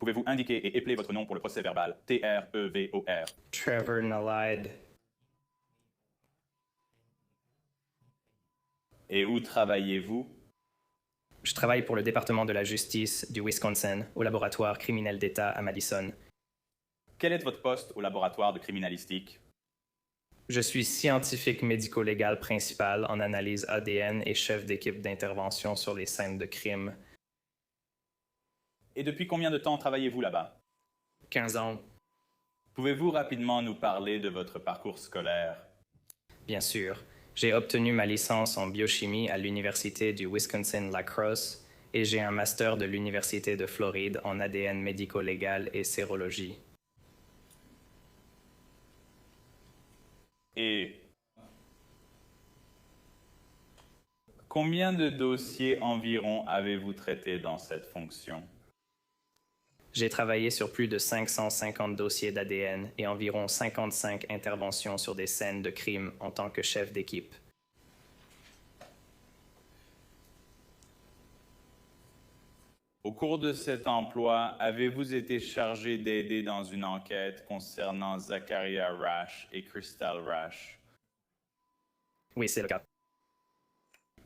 Pouvez-vous indiquer et épeler votre nom pour le procès verbal? T-R-E-V-O-R. Trevor Nalide. Et où travaillez-vous? Je travaille pour le département de la justice du Wisconsin, au laboratoire criminel d'État à Madison. Quel est votre poste au laboratoire de criminalistique? Je suis scientifique médico-légal principal en analyse ADN et chef d'équipe d'intervention sur les scènes de crime. Et depuis combien de temps travaillez-vous là-bas? 15 ans, Pouvez-vous rapidement nous parler de votre parcours scolaire? bien sûr. J'ai obtenu ma licence en biochimie à l'Université du Wisconsin-La Crosse et j'ai un master de l'Université de Floride en ADN médico-légal et sérologie. Et combien de dossiers environ avez-vous traité dans cette fonction? J'ai travaillé sur plus de 550 dossiers d'ADN et environ 55 interventions sur des scènes de crime en tant que chef d'équipe. Au cours de cet emploi, avez-vous été chargé d'aider dans une enquête concernant Zachariah Rash et Crystal Rash? Oui, c'est le cas.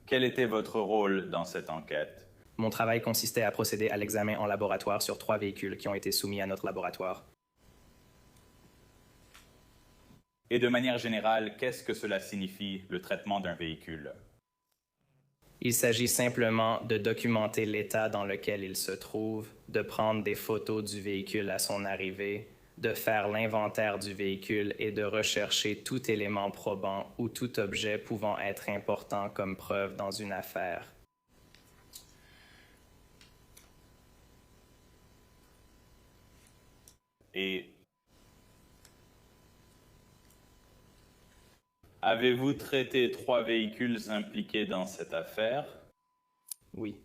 Quel était votre rôle dans cette enquête? Mon travail consistait à procéder à l'examen en laboratoire sur 3 véhicules qui ont été soumis à notre laboratoire. Et de manière générale, qu'est-ce que cela signifie, le traitement d'un véhicule? Il s'agit simplement de documenter l'état dans lequel il se trouve, de prendre des photos du véhicule à son arrivée, de faire l'inventaire du véhicule et de rechercher tout élément probant ou tout objet pouvant être important comme preuve dans une affaire. Et avez-vous traité 3 véhicules impliqués dans cette affaire? Oui.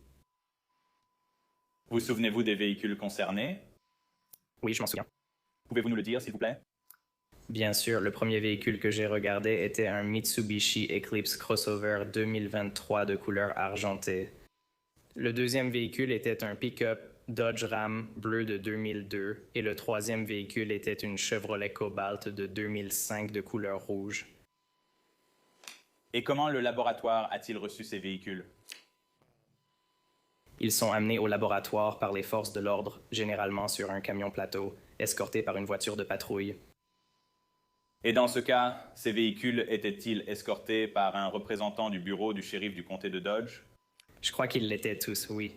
Vous souvenez-vous des véhicules concernés? Oui, je m'en souviens. Pouvez-vous nous le dire, s'il vous plaît? Bien sûr, le premier véhicule que j'ai regardé était un Mitsubishi Eclipse Crossover 2023 de couleur argentée. Le deuxième véhicule était un pick-up Dodge Ram bleu de 2002 et le troisième véhicule était une Chevrolet Cobalt de 2005 de couleur rouge. Et comment le laboratoire a-t-il reçu ces véhicules? Ils sont amenés au laboratoire par les forces de l'ordre, généralement sur un camion plateau, escortés par une voiture de patrouille. Et dans ce cas, ces véhicules étaient-ils escortés par un représentant du bureau du shérif du comté de Dodge? Je crois qu'ils l'étaient tous, oui.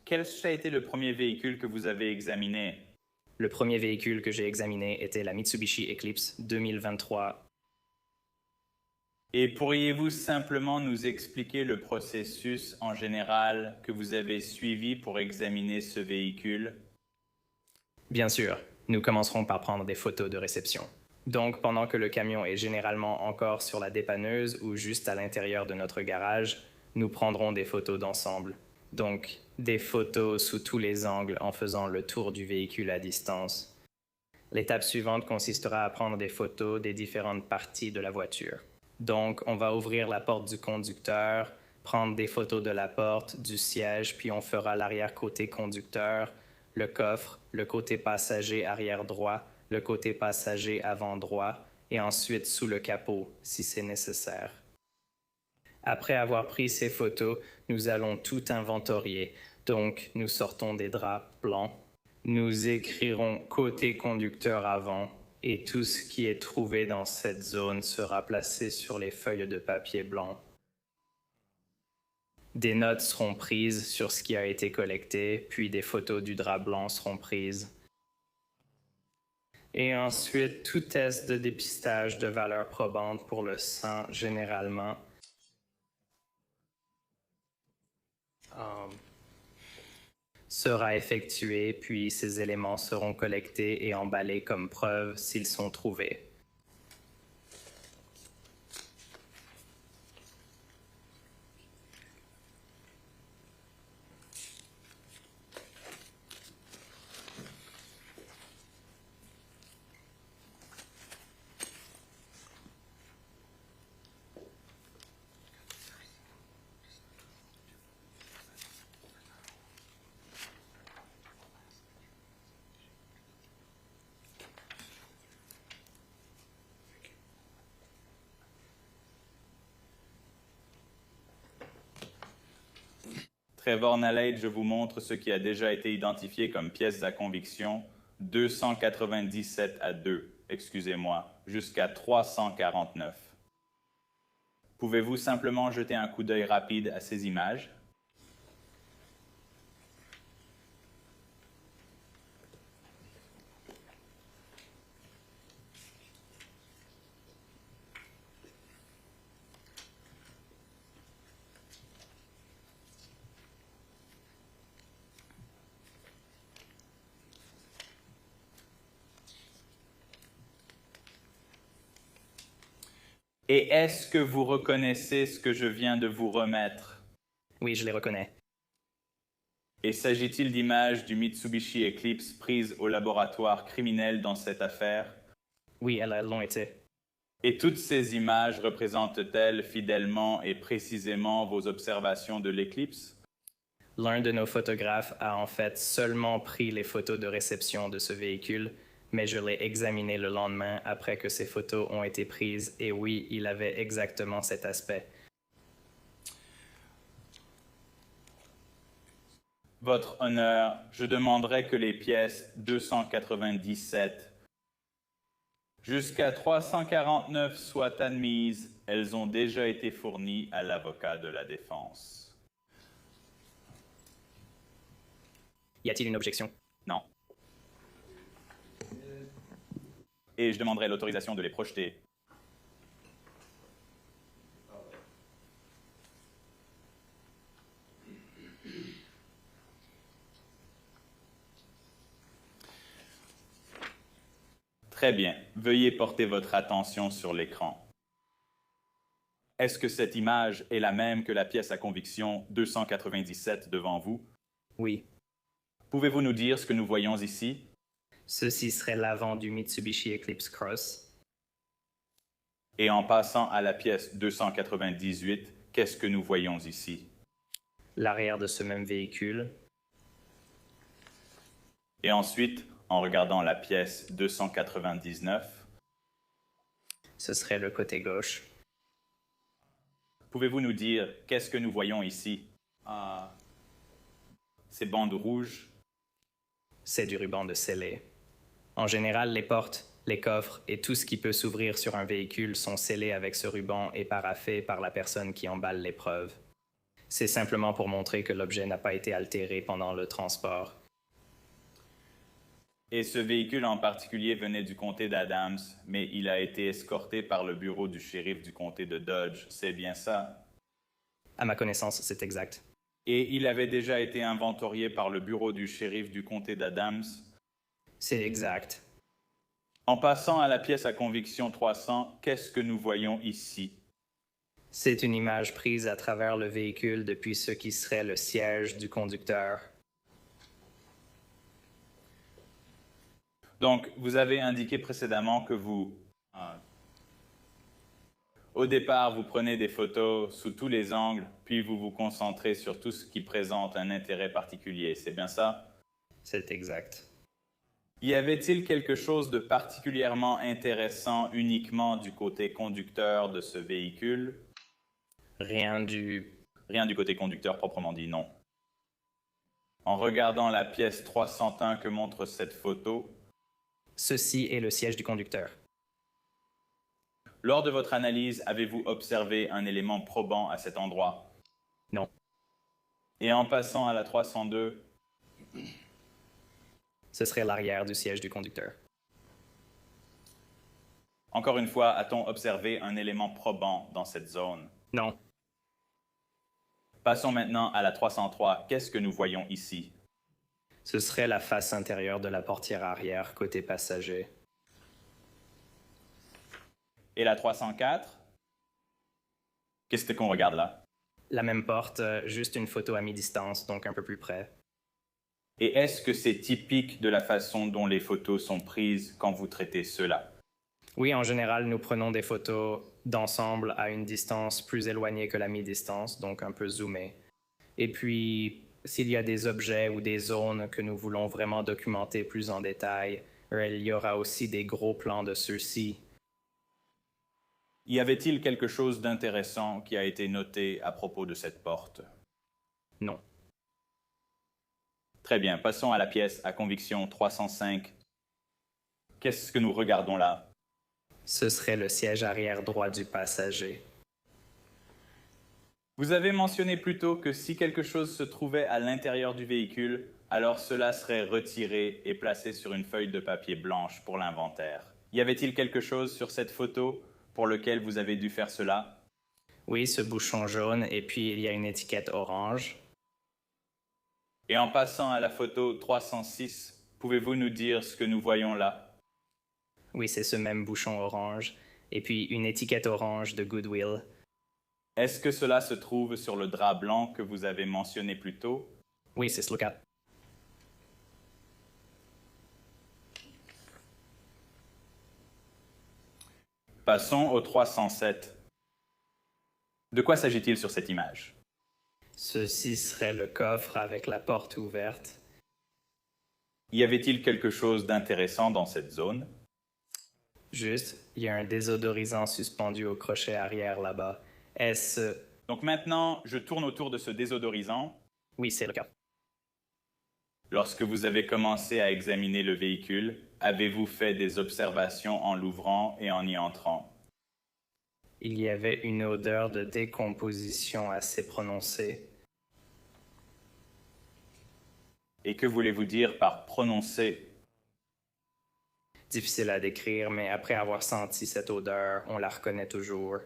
Quel a été le premier véhicule que vous avez examiné? Le premier véhicule que j'ai examiné était la Mitsubishi Eclipse 2023. Et pourriez-vous simplement nous expliquer le processus en général que vous avez suivi pour examiner ce véhicule? Bien sûr, nous commencerons par prendre des photos de réception. Donc, pendant que le camion est généralement encore sur la dépanneuse ou juste à l'intérieur de notre garage, nous prendrons des photos d'ensemble. Donc, des photos sous tous les angles en faisant le tour du véhicule à distance. L'étape suivante consistera à prendre des photos des différentes parties de la voiture. Donc, on va ouvrir la porte du conducteur, prendre des photos de la porte, du siège, puis on fera l'arrière-côté conducteur, le coffre, le côté passager arrière droit, le côté passager avant droit, et ensuite sous le capot, si c'est nécessaire. Après avoir pris ces photos, nous allons tout inventorier. Donc, nous sortons des draps blancs. Nous écrirons côté conducteur avant et tout ce qui est trouvé dans cette zone sera placé sur les feuilles de papier blanc. Des notes seront prises sur ce qui a été collecté, puis des photos du drap blanc seront prises. Et ensuite, tout test de dépistage de valeur probante pour le sang, généralement, sera effectué, puis ces éléments seront collectés et emballés comme preuve s'ils sont trouvés. Trevor Nalate, je vous montre ce qui a déjà été identifié comme pièces à conviction 297 à 2, excusez-moi, jusqu'à 349. Pouvez-vous simplement jeter un coup d'œil rapide à ces images? Et est-ce que vous reconnaissez ce que je viens de vous remettre? Oui, je les reconnais. Et s'agit-il d'images du Mitsubishi Eclipse prises au laboratoire criminel dans cette affaire? Oui, elles l'ont été. Et toutes ces images représentent-elles fidèlement et précisément vos observations de l'éclipse? L'un de nos photographes a en fait seulement pris les photos de réception de ce véhicule, mais je l'ai examiné le lendemain après que ces photos ont été prises et oui, il avait exactement cet aspect. Votre honneur, je demanderai que les pièces 297 jusqu'à 349 soient admises. Elles ont déjà été fournies à l'avocat de la défense. Y a-t-il une objection? Non. Et je demanderai l'autorisation de les projeter. Très bien. Veuillez porter votre attention sur l'écran. Est-ce que cette image est la même que la pièce à conviction 297 devant vous? Oui. Pouvez-vous nous dire ce que nous voyons ici? Ceci serait l'avant du Mitsubishi Eclipse Cross. Et en passant à la pièce 298, qu'est-ce que nous voyons ici? L'arrière de ce même véhicule. Et ensuite, en regardant la pièce 299, Ce serait le côté gauche. pouvez-vous nous dire qu'est-ce que nous voyons ici? Ces bandes rouges. C'est du ruban de scellé. En général, les portes, les coffres et tout ce qui peut s'ouvrir sur un véhicule sont scellés avec ce ruban et paraffés par la personne qui emballe l'épreuve. C'est simplement pour montrer que l'objet n'a pas été altéré pendant le transport. Et ce véhicule en particulier venait du comté d'Adams, mais il a été escorté par le bureau du shérif du comté de Dodge, c'est bien ça? À ma connaissance, c'est exact. Et il avait déjà été inventorié par le bureau du shérif du comté d'Adams? C'est exact. En passant à la pièce à conviction 300, qu'est-ce que nous voyons ici? C'est une image prise à travers le véhicule depuis ce qui serait le siège du conducteur. Donc, vous avez indiqué précédemment que au départ, vous prenez des photos sous tous les angles, puis vous vous concentrez sur tout ce qui présente un intérêt particulier. C'est bien ça? C'est exact. Y avait-il quelque chose de particulièrement intéressant uniquement du côté conducteur de ce véhicule? Rien du côté conducteur proprement dit, non. En regardant la pièce 301 que montre cette photo, Ceci est le siège du conducteur. lors de votre analyse, avez-vous observé un élément probant à cet endroit? Non. Et en passant à la 302, Ce serait l'arrière du siège du conducteur. encore une fois, a-t-on observé un élément probant dans cette zone? Non. Passons maintenant à la 303. Qu'est-ce que nous voyons ici? Ce serait la face intérieure de la portière arrière côté passager. Et la 304? Qu'est-ce qu'on regarde là? La même porte, juste une photo à mi-distance, donc un peu plus près. Et est-ce que c'est typique de la façon dont les photos sont prises quand vous traitez cela? Oui, en général, nous prenons des photos d'ensemble à une distance plus éloignée que la mi-distance, donc un peu zoomée. Et puis, s'il y a des objets ou des zones que nous voulons vraiment documenter plus en détail, il y aura aussi des gros plans de ceux-ci. Y avait-il quelque chose d'intéressant qui a été noté à propos de cette porte? Non. Très bien, passons à la pièce à conviction 305. Qu'est-ce que nous regardons là? Ce serait le siège arrière droit du passager. Vous avez mentionné plus tôt que si quelque chose se trouvait à l'intérieur du véhicule, alors cela serait retiré et placé sur une feuille de papier blanche pour l'inventaire. Y avait-il quelque chose sur cette photo pour lequel vous avez dû faire cela? Oui, ce bouchon jaune, et puis il y a une étiquette orange. Et en passant à la photo 306, pouvez-vous nous dire ce que nous voyons là? Oui, c'est ce même bouchon orange, et puis une étiquette orange de Goodwill. Est-ce que cela se trouve sur le drap blanc que vous avez mentionné plus tôt? Oui, c'est ce cas. Passons au 307. De quoi s'agit-il sur cette image? Ceci serait le coffre avec la porte ouverte. Y avait-il quelque chose d'intéressant dans cette zone? Juste, il y a un désodorisant suspendu au crochet arrière là-bas. Est-ce... Donc maintenant, je tourne autour de ce désodorisant. Oui, c'est le cas. Lorsque vous avez commencé à examiner le véhicule, avez-vous fait des observations en l'ouvrant et en y entrant? Il y avait une odeur de décomposition assez prononcée. Et que voulez-vous dire par prononcer? Difficile à décrire, mais après avoir senti cette odeur, on la reconnaît toujours.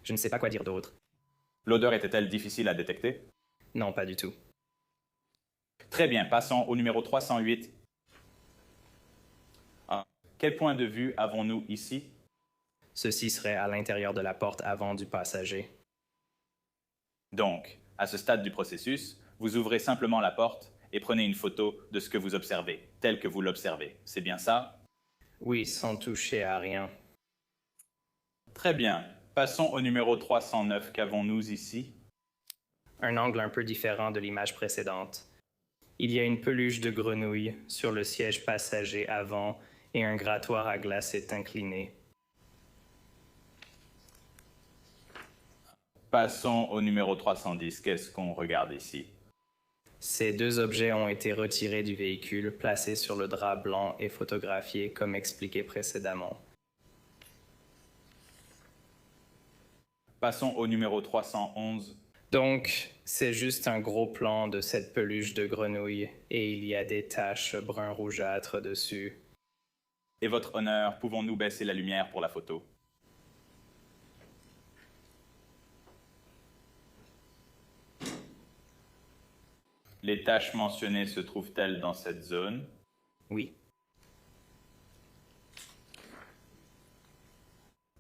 Je ne sais pas quoi dire d'autre. L'odeur était-elle difficile à détecter? Non, pas du tout. Très bien, passons au numéro 308. Quel point de vue avons-nous ici? Ceci serait à l'intérieur de la porte avant du passager. Donc, à ce stade du processus, vous ouvrez simplement la porte et prenez une photo de ce que vous observez, tel que vous l'observez. C'est bien ça? Oui, sans toucher à rien. Très bien. Passons au numéro 309. Qu'avons-nous ici? Un angle un peu différent de l'image précédente. Il y a une peluche de grenouille sur le siège passager avant et un grattoir à glace est incliné. Passons au numéro 310. Qu'est-ce qu'on regarde ici? Ces deux objets ont été retirés du véhicule, placés sur le drap blanc et photographiés comme expliqué précédemment. Passons au numéro 311. Donc, c'est juste un gros plan de cette peluche de grenouille et il y a des taches brun-rougeâtres dessus. Et votre honneur, pouvons-nous baisser la lumière pour la photo? Les taches mentionnées se trouvent-elles dans cette zone? Oui.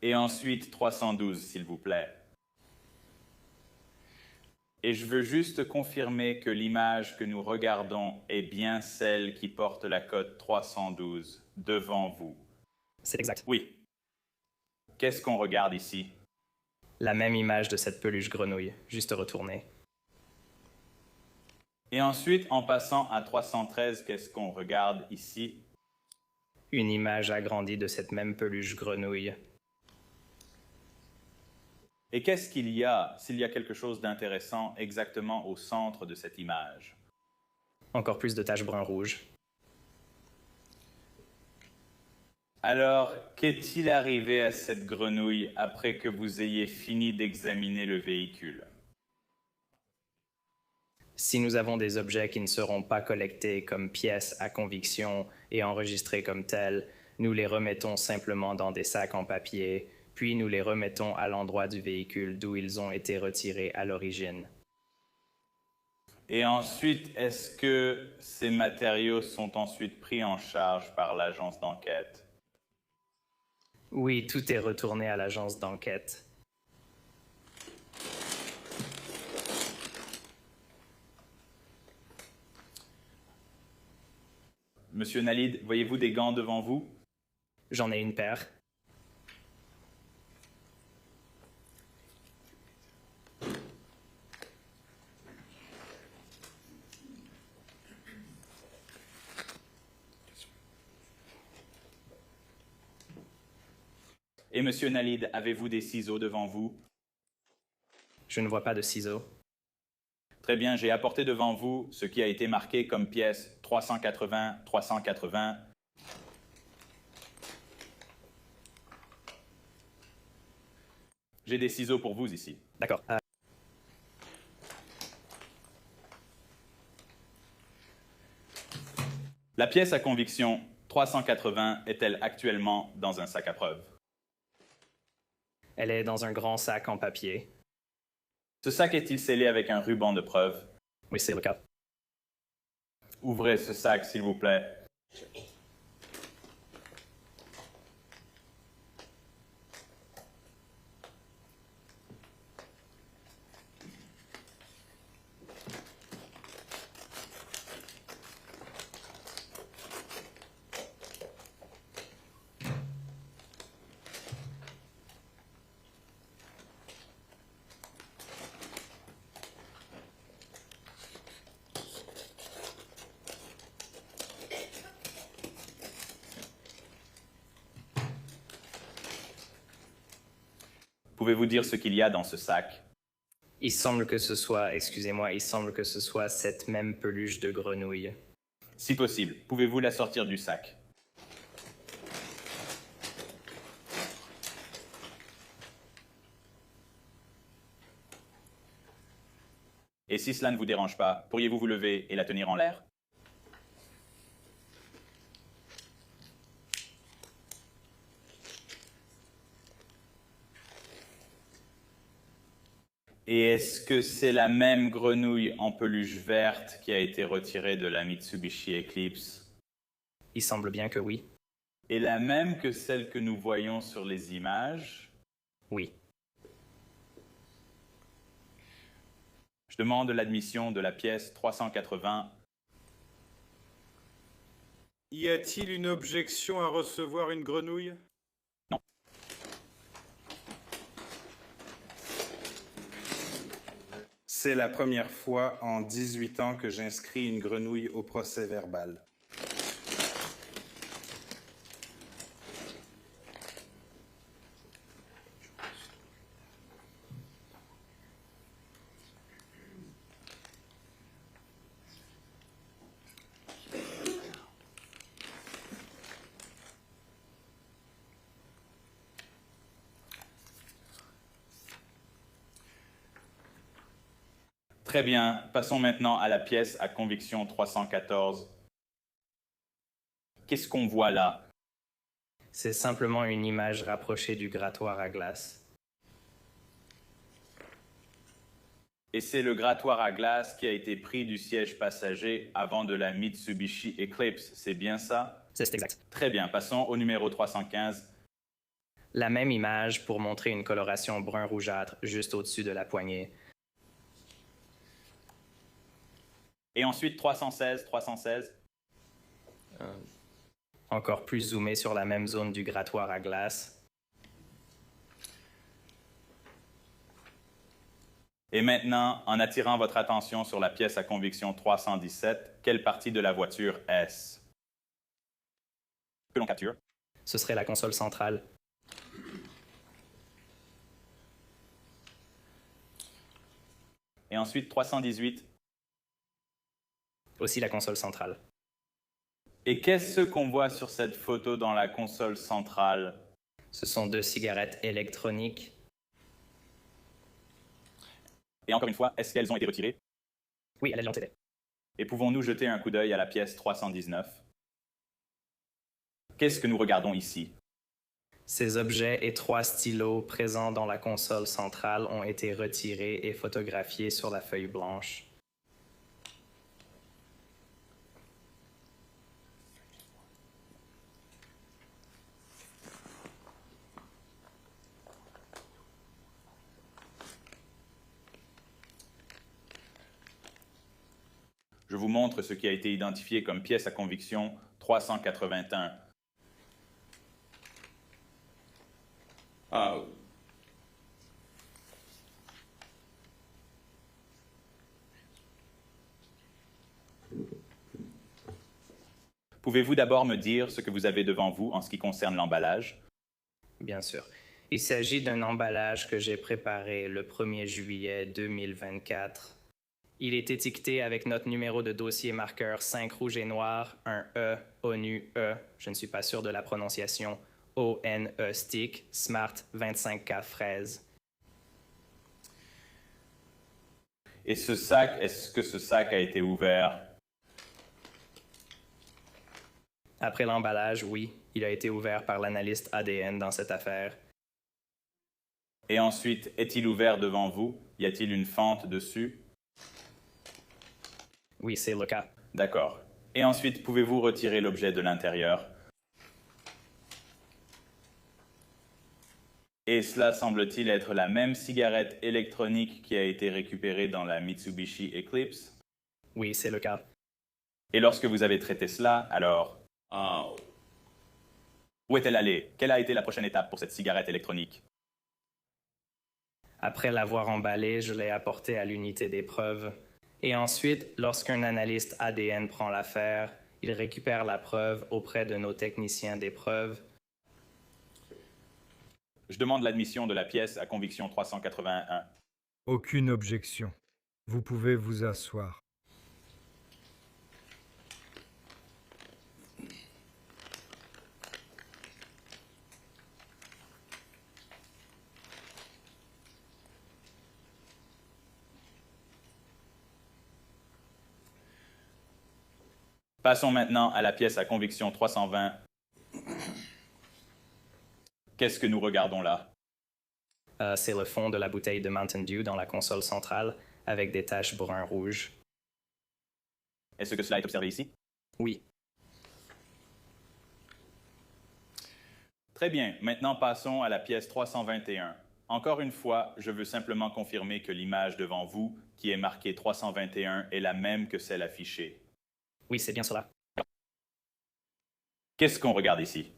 Et ensuite 312, s'il vous plaît. Et je veux juste confirmer que l'image que nous regardons est bien celle qui porte la cote 312 devant vous. C'est exact. Oui. Qu'est-ce qu'on regarde ici? La même image de cette peluche grenouille, juste retournée. Et ensuite, en passant à 313, qu'est-ce qu'on regarde ici? Une image agrandie de cette même peluche grenouille. Et qu'est-ce qu'il y a, s'il y a quelque chose d'intéressant, exactement au centre de cette image? Encore plus de taches brun-rouge. Alors, qu'est-il arrivé à cette grenouille après que vous ayez fini d'examiner le véhicule? Si nous avons des objets qui ne seront pas collectés comme pièces à conviction et enregistrés comme tels, nous les remettons simplement dans des sacs en papier, puis nous les remettons à l'endroit du véhicule d'où ils ont été retirés à l'origine. Et ensuite, est-ce que ces matériaux sont ensuite pris en charge par l'agence d'enquête? Oui, tout est retourné à l'agence d'enquête. Monsieur Nalid, voyez-vous des gants devant vous? J'en ai une paire. Et monsieur Nalid, avez-vous des ciseaux devant vous? Je ne vois pas de ciseaux. Très bien, j'ai apporté devant vous ce qui a été marqué comme pièce 380-380. J'ai des ciseaux pour vous ici. D'accord. La pièce à conviction 380 est-elle actuellement dans un sac à preuves? Elle est dans un grand sac en papier. Ce sac est-il scellé avec un ruban de preuve? Oui, c'est le cas. Ouvrez ce sac, s'il vous plaît. Pouvez-vous dire ce qu'il y a dans ce sac? Il semble que ce soit, excusez-moi, il semble que ce soit cette même peluche de grenouille. Si possible, pouvez-vous la sortir du sac? Et si cela ne vous dérange pas, pourriez-vous vous lever et la tenir en l'air? Et est-ce que c'est la même grenouille en peluche verte qui a été retirée de la Mitsubishi Eclipse? Il semble bien que oui. Et la même que celle que nous voyons sur les images? Oui. Je demande l'admission de la pièce 380. Y a-t-il une objection à recevoir une grenouille? Non. C'est la première fois en 18 ans que j'inscris une grenouille au procès verbal. Très bien, passons maintenant à la pièce à conviction 314. Qu'est-ce qu'on voit là? C'est simplement une image rapprochée du grattoir à glace. Et c'est le grattoir à glace qui a été pris du siège passager avant de la Mitsubishi Eclipse, c'est bien ça? C'est exact. Très bien, passons au numéro 315. La même image pour montrer une coloration brun rougeâtre juste au-dessus de la poignée. Et ensuite 316, 316. Encore plus zoomé sur la même zone du grattoir à glace. Et maintenant, en attirant votre attention sur la pièce à conviction 317, quelle partie de la voiture est-ce? Que l'on capture? Ce serait la console centrale. Et ensuite 318. Aussi la console centrale. Et qu'est-ce qu'on voit sur cette photo dans la console centrale? Ce sont 2 cigarettes électroniques. Et encore une fois, est-ce qu'elles ont été retirées? Oui, elles l'ont été. Et pouvons-nous jeter un coup d'œil à la pièce 319? Qu'est-ce que nous regardons ici? Ces objets et 3 stylos présents dans la console centrale ont été retirés et photographiés sur la feuille blanche. Je vous montre ce qui a été identifié comme pièce à conviction 381. Pouvez-vous d'abord me dire ce que vous avez devant vous en ce qui concerne l'emballage? Bien sûr. Il s'agit d'un emballage que j'ai préparé le 1er juillet 2024. Il est étiqueté avec notre numéro de dossier marqueur 5 rouge et noir, un E, ONU E, je ne suis pas sûr de la prononciation, ONE stick, Smart 25K fraise. Et ce sac, est-ce que ce sac a été ouvert? Après l'emballage, oui, il a été ouvert par l'analyste ADN dans cette affaire. Et ensuite, est-il ouvert devant vous? Y a-t-il une fente dessus? Oui, c'est le cas. D'accord. Et ensuite, pouvez-vous retirer l'objet de l'intérieur? Et cela semble-t-il être la même cigarette électronique qui a été récupérée dans la Mitsubishi Eclipse? Oui, c'est le cas. Et lorsque vous avez traité cela, alors... où est-elle allée? Quelle a été la prochaine étape pour cette cigarette électronique? Après l'avoir emballée, je l'ai apportée à l'unité d'épreuve. Et ensuite, lorsqu'un analyste ADN prend l'affaire, il récupère la preuve auprès de nos techniciens d'épreuve. Je demande l'admission de la pièce à conviction 381. Aucune objection. Vous pouvez vous asseoir. Passons maintenant à la pièce à conviction 320. Qu'est-ce que nous regardons là? C'est le fond de la bouteille de Mountain Dew dans la console centrale, avec des taches brun-rouge. Est-ce que cela est observé ici? Oui. Très bien, maintenant passons à la pièce 321. Encore une fois, je veux simplement confirmer que l'image devant vous, qui est marquée 321, est la même que celle affichée. Oui, c'est bien cela. Qu'est-ce qu'on regarde ici?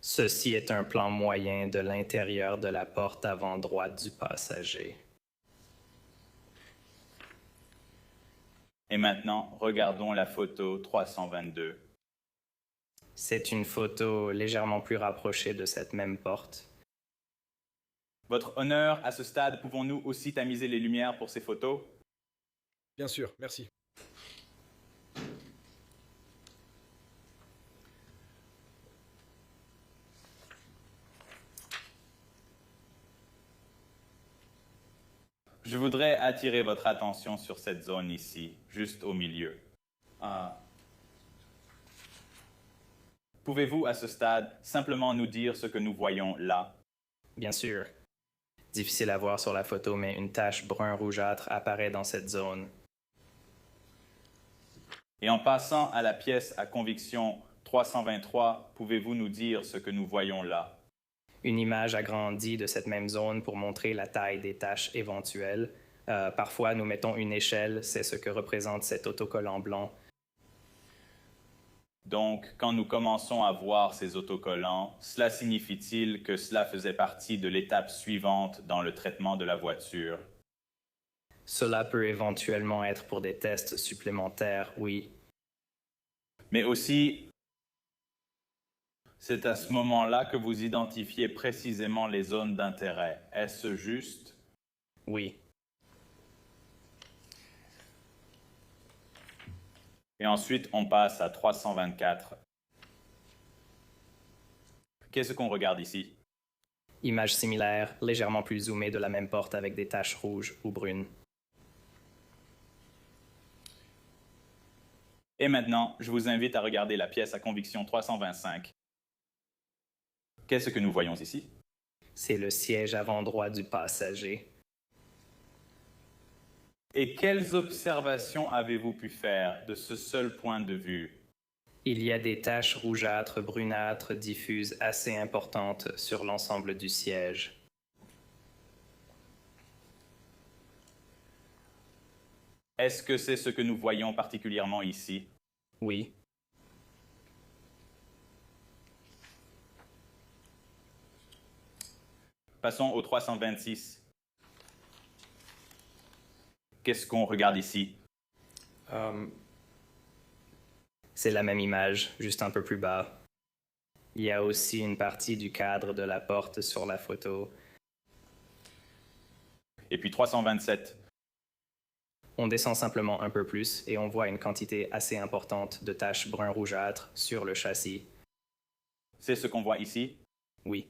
Ceci est un plan moyen de l'intérieur de la porte avant droite du passager. Et maintenant, regardons la photo 322. C'est une photo légèrement plus rapprochée de cette même porte. Votre honneur, à ce stade, pouvons-nous aussi tamiser les lumières pour ces photos? Bien sûr, merci. Je voudrais attirer votre attention sur cette zone ici, juste au milieu. Pouvez-vous, à ce stade, simplement nous dire ce que nous voyons là? Bien sûr. Difficile à voir sur la photo, mais une tache brun-rougeâtre apparaît dans cette zone. Et en passant à la pièce à conviction 323, pouvez-vous nous dire ce que nous voyons là? Une image agrandie de cette même zone pour montrer la taille des taches éventuelles. Parfois, nous mettons une échelle, c'est ce que représente cet autocollant blanc. Donc, quand nous commençons à voir ces autocollants, cela signifie-t-il que cela faisait partie de l'étape suivante dans le traitement de la voiture? Cela peut éventuellement être pour des tests supplémentaires, oui. Mais aussi, c'est à ce moment-là que vous identifiez précisément les zones d'intérêt. Est-ce juste? Oui. Et ensuite, on passe à 324. Qu'est-ce qu'on regarde ici? Image similaire, légèrement plus zoomée de la même porte avec des taches rouges ou brunes. Et maintenant, je vous invite à regarder la pièce à conviction 325. Qu'est-ce que nous voyons ici? C'est le siège avant droit du passager. Et quelles observations avez-vous pu faire de ce seul point de vue? Il y a des taches rougeâtres, brunâtres, diffuses assez importantes sur l'ensemble du siège. Est-ce que c'est ce que nous voyons particulièrement ici? Oui. Passons au 326. Qu'est-ce qu'on regarde ici? C'est la même image, juste un peu plus bas. Il y a aussi une partie du cadre de la porte sur la photo. Et puis 327. On descend simplement un peu plus et on voit une quantité assez importante de taches brun rougeâtre sur le châssis. C'est ce qu'on voit ici. Oui.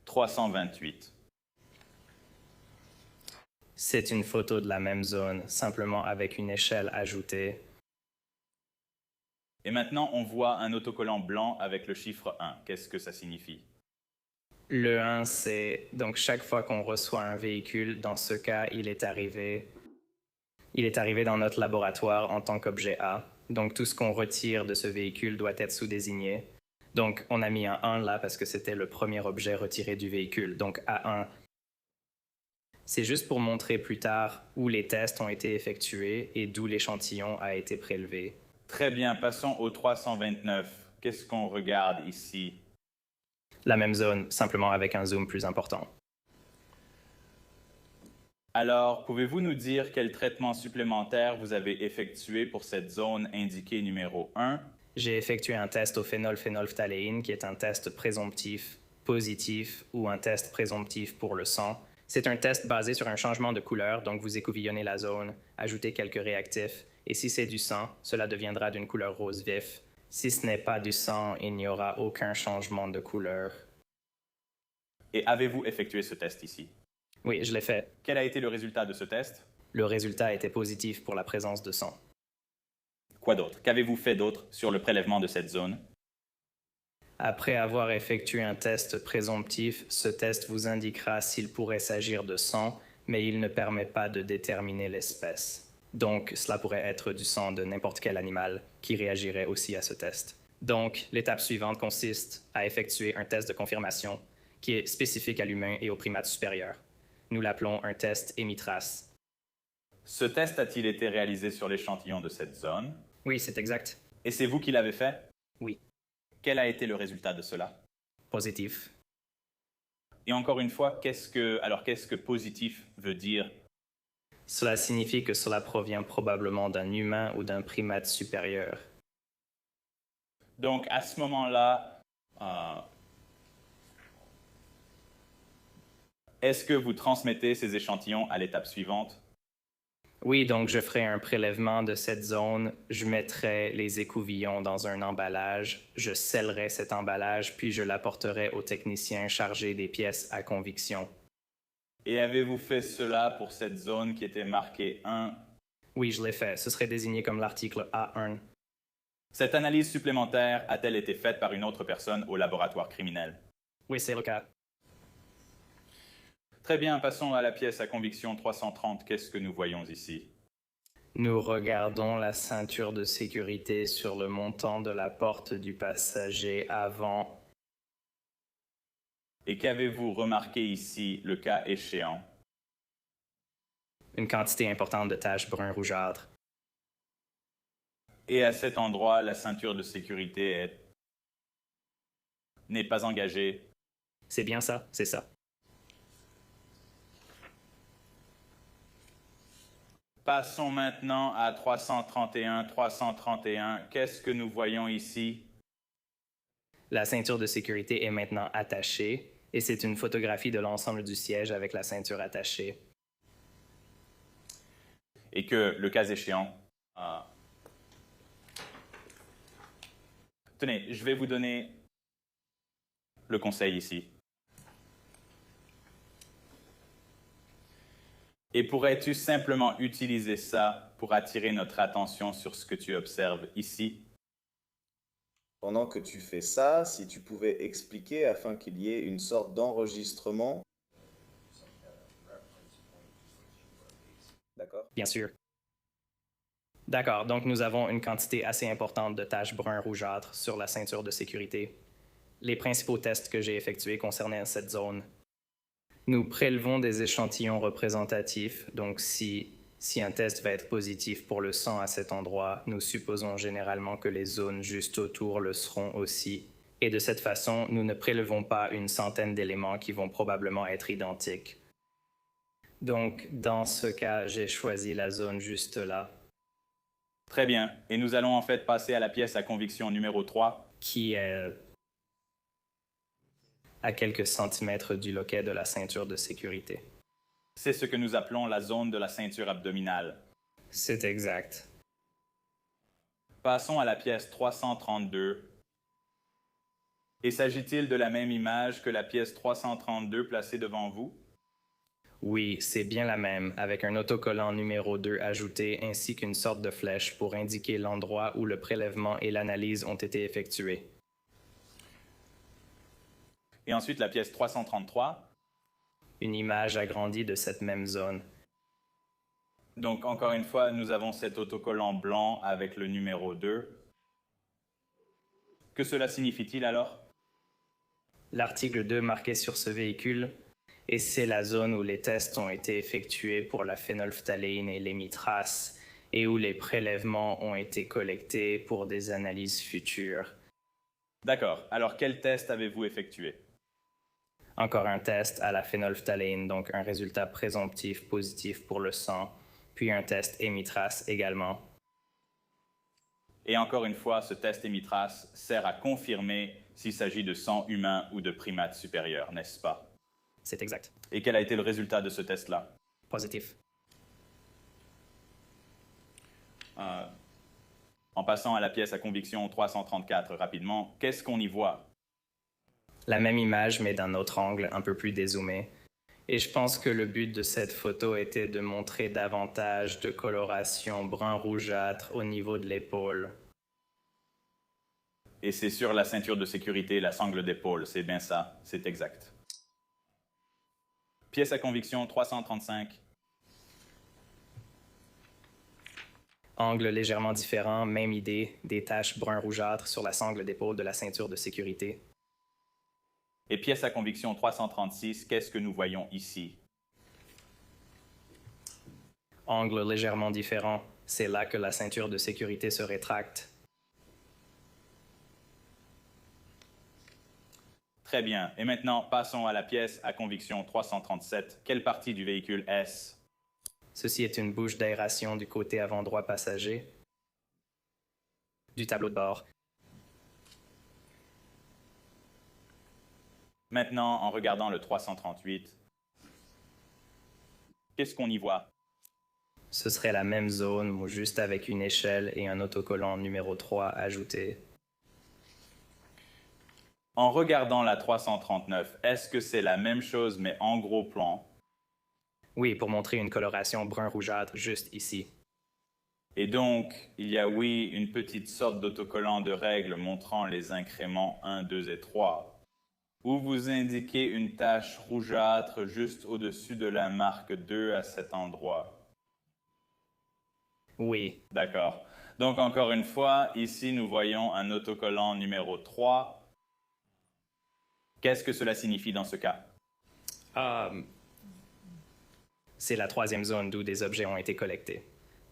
328. C'est une photo de la même zone, simplement avec une échelle ajoutée. Et maintenant, on voit un autocollant blanc avec le chiffre 1. Qu'est-ce que ça signifie? Le 1, c'est donc chaque fois qu'on reçoit un véhicule, dans ce cas, il est arrivé dans notre laboratoire en tant qu'objet A. Donc tout ce qu'on retire de ce véhicule doit être sous-désigné. Donc on a mis un 1 là parce que c'était le premier objet retiré du véhicule. Donc A1. C'est juste pour montrer plus tard où les tests ont été effectués et d'où l'échantillon a été prélevé. Très bien, passons au 329. Qu'est-ce qu'on regarde ici? La même zone, simplement avec un zoom plus important. Alors, pouvez-vous nous dire quel traitement supplémentaire vous avez effectué pour cette zone indiquée numéro 1? J'ai effectué un test au phénolphénolphtaléine qui est un test présomptif positif ou un test présomptif pour le sang. C'est un test basé sur un changement de couleur, donc vous écouvillonnez la zone, ajoutez quelques réactifs, et si c'est du sang, cela deviendra d'une couleur rose vif. Si ce n'est pas du sang, il n'y aura aucun changement de couleur. Et avez-vous effectué ce test ici? Oui, je l'ai fait. Quel a été le résultat de ce test? Le résultat était positif pour la présence de sang. Quoi d'autre? Qu'avez-vous fait d'autre sur le prélèvement de cette zone? Après avoir effectué un test présomptif, ce test vous indiquera s'il pourrait s'agir de sang, mais il ne permet pas de déterminer l'espèce. Donc, cela pourrait être du sang de n'importe quel animal qui réagirait aussi à ce test. Donc, l'étape suivante consiste à effectuer un test de confirmation qui est spécifique à l'humain et aux primates supérieurs. Nous l'appelons un test Emitras. Ce test a-t-il été réalisé sur l'échantillon de cette zone? Oui, c'est exact. Et c'est vous qui l'avez fait? Oui. Quel a été le résultat de cela? Positif. Et encore une fois, qu'est-ce que positif veut dire? Cela signifie que cela provient probablement d'un humain ou d'un primate supérieur. Donc, à ce moment-là, est-ce que vous transmettez ces échantillons à l'étape suivante? Oui, donc je ferai un prélèvement de cette zone, je mettrai les écouvillons dans un emballage, je scellerai cet emballage, puis je l'apporterai au technicien chargé des pièces à conviction. Et avez-vous fait cela pour cette zone qui était marquée 1? Oui, je l'ai fait. Ce serait désigné comme l'article A1. Cette analyse supplémentaire a-t-elle été faite par une autre personne au laboratoire criminel? Oui, c'est le cas. Très bien, passons à la pièce à conviction 330. Qu'est-ce que nous voyons ici? Nous regardons la ceinture de sécurité sur le montant de la porte du passager avant. Et qu'avez-vous remarqué ici, le cas échéant? Une quantité importante de taches brun rougeâtres. Et à cet endroit, la ceinture de sécurité n'est pas engagée. C'est bien ça, c'est ça. Passons maintenant à 331. 331, qu'est-ce que nous voyons ici? La ceinture de sécurité est maintenant attachée et c'est une photographie de l'ensemble du siège avec la ceinture attachée. Et que, le cas échéant, tenez, je vais vous donner le conseil ici. Et pourrais-tu simplement utiliser ça pour attirer notre attention sur ce que tu observes ici? Pendant que tu fais ça, si tu pouvais expliquer afin qu'il y ait une sorte d'enregistrement. D'accord? Bien sûr. D'accord, donc nous avons une quantité assez importante de taches brun rougeâtres sur la ceinture de sécurité. Les principaux tests que j'ai effectués concernaient cette zone. Nous prélevons des échantillons représentatifs, donc si un test va être positif pour le sang à cet endroit, nous supposons généralement que les zones juste autour le seront aussi. Et de cette façon, nous ne prélevons pas une centaine d'éléments qui vont probablement être identiques. Donc, dans ce cas, j'ai choisi la zone juste là. Très bien. Et nous allons en fait passer à la pièce à conviction numéro 3. Qui est à quelques centimètres du loquet de la ceinture de sécurité. C'est ce que nous appelons la zone de la ceinture abdominale. C'est exact. Passons à la pièce 332. Et s'agit-il de la même image que la pièce 332 placée devant vous? Oui, c'est bien la même, avec un autocollant numéro 2 ajouté ainsi qu'une sorte de flèche pour indiquer l'endroit où le prélèvement et l'analyse ont été effectués. Et ensuite la pièce 333. Une image agrandie de cette même zone. Donc encore une fois, nous avons cet autocollant blanc avec le numéro 2. Que cela signifie-t-il alors? L'article 2 marqué sur ce véhicule, et c'est la zone où les tests ont été effectués pour la phénolphtaléine et l'émitrace, et où les prélèvements ont été collectés pour des analyses futures. D'accord. Alors quel test avez-vous effectué? Encore un test à la phénolphtaléine, donc un résultat présomptif positif pour le sang, puis un test émitrace également. Et encore une fois, ce test émitrace sert à confirmer s'il s'agit de sang humain ou de primates supérieurs, n'est-ce pas? C'est exact. Et quel a été le résultat de ce test-là? Positif. En passant à la pièce à conviction 334 rapidement, qu'est-ce qu'on y voit? La même image, mais d'un autre angle, un peu plus dézoomé. Et je pense que le but de cette photo était de montrer davantage de coloration brun-rougeâtre au niveau de l'épaule. Et c'est sur la ceinture de sécurité, la sangle d'épaule, c'est bien ça, c'est exact. Pièce à conviction 335. Angle légèrement différent, même idée, des taches brun-rougeâtres sur la sangle d'épaule de la ceinture de sécurité. Et pièce à conviction 336, qu'est-ce que nous voyons ici? Angle légèrement différent, c'est là que la ceinture de sécurité se rétracte. Très bien. Et maintenant, passons à la pièce à conviction 337. Quelle partie du véhicule est-ce? Ceci est une bouche d'aération du côté avant droit passager du tableau de bord. Maintenant, en regardant le 338, qu'est-ce qu'on y voit? Ce serait la même zone, juste avec une échelle et un autocollant numéro 3 ajouté. En regardant la 339, est-ce que c'est la même chose mais en gros plan? Oui, pour montrer une coloration brun-rougeâtre juste ici. Et donc, il y a oui une petite sorte d'autocollant de règle montrant les incréments 1, 2 et 3, où vous indiquez une tache rougeâtre juste au-dessus de la marque 2 à cet endroit. Oui, D'accord. Donc, encore une fois, ici, nous voyons un autocollant numéro 3. Qu'est-ce que cela signifie dans ce cas? c'est la troisième zone d'où des objets ont été collectés.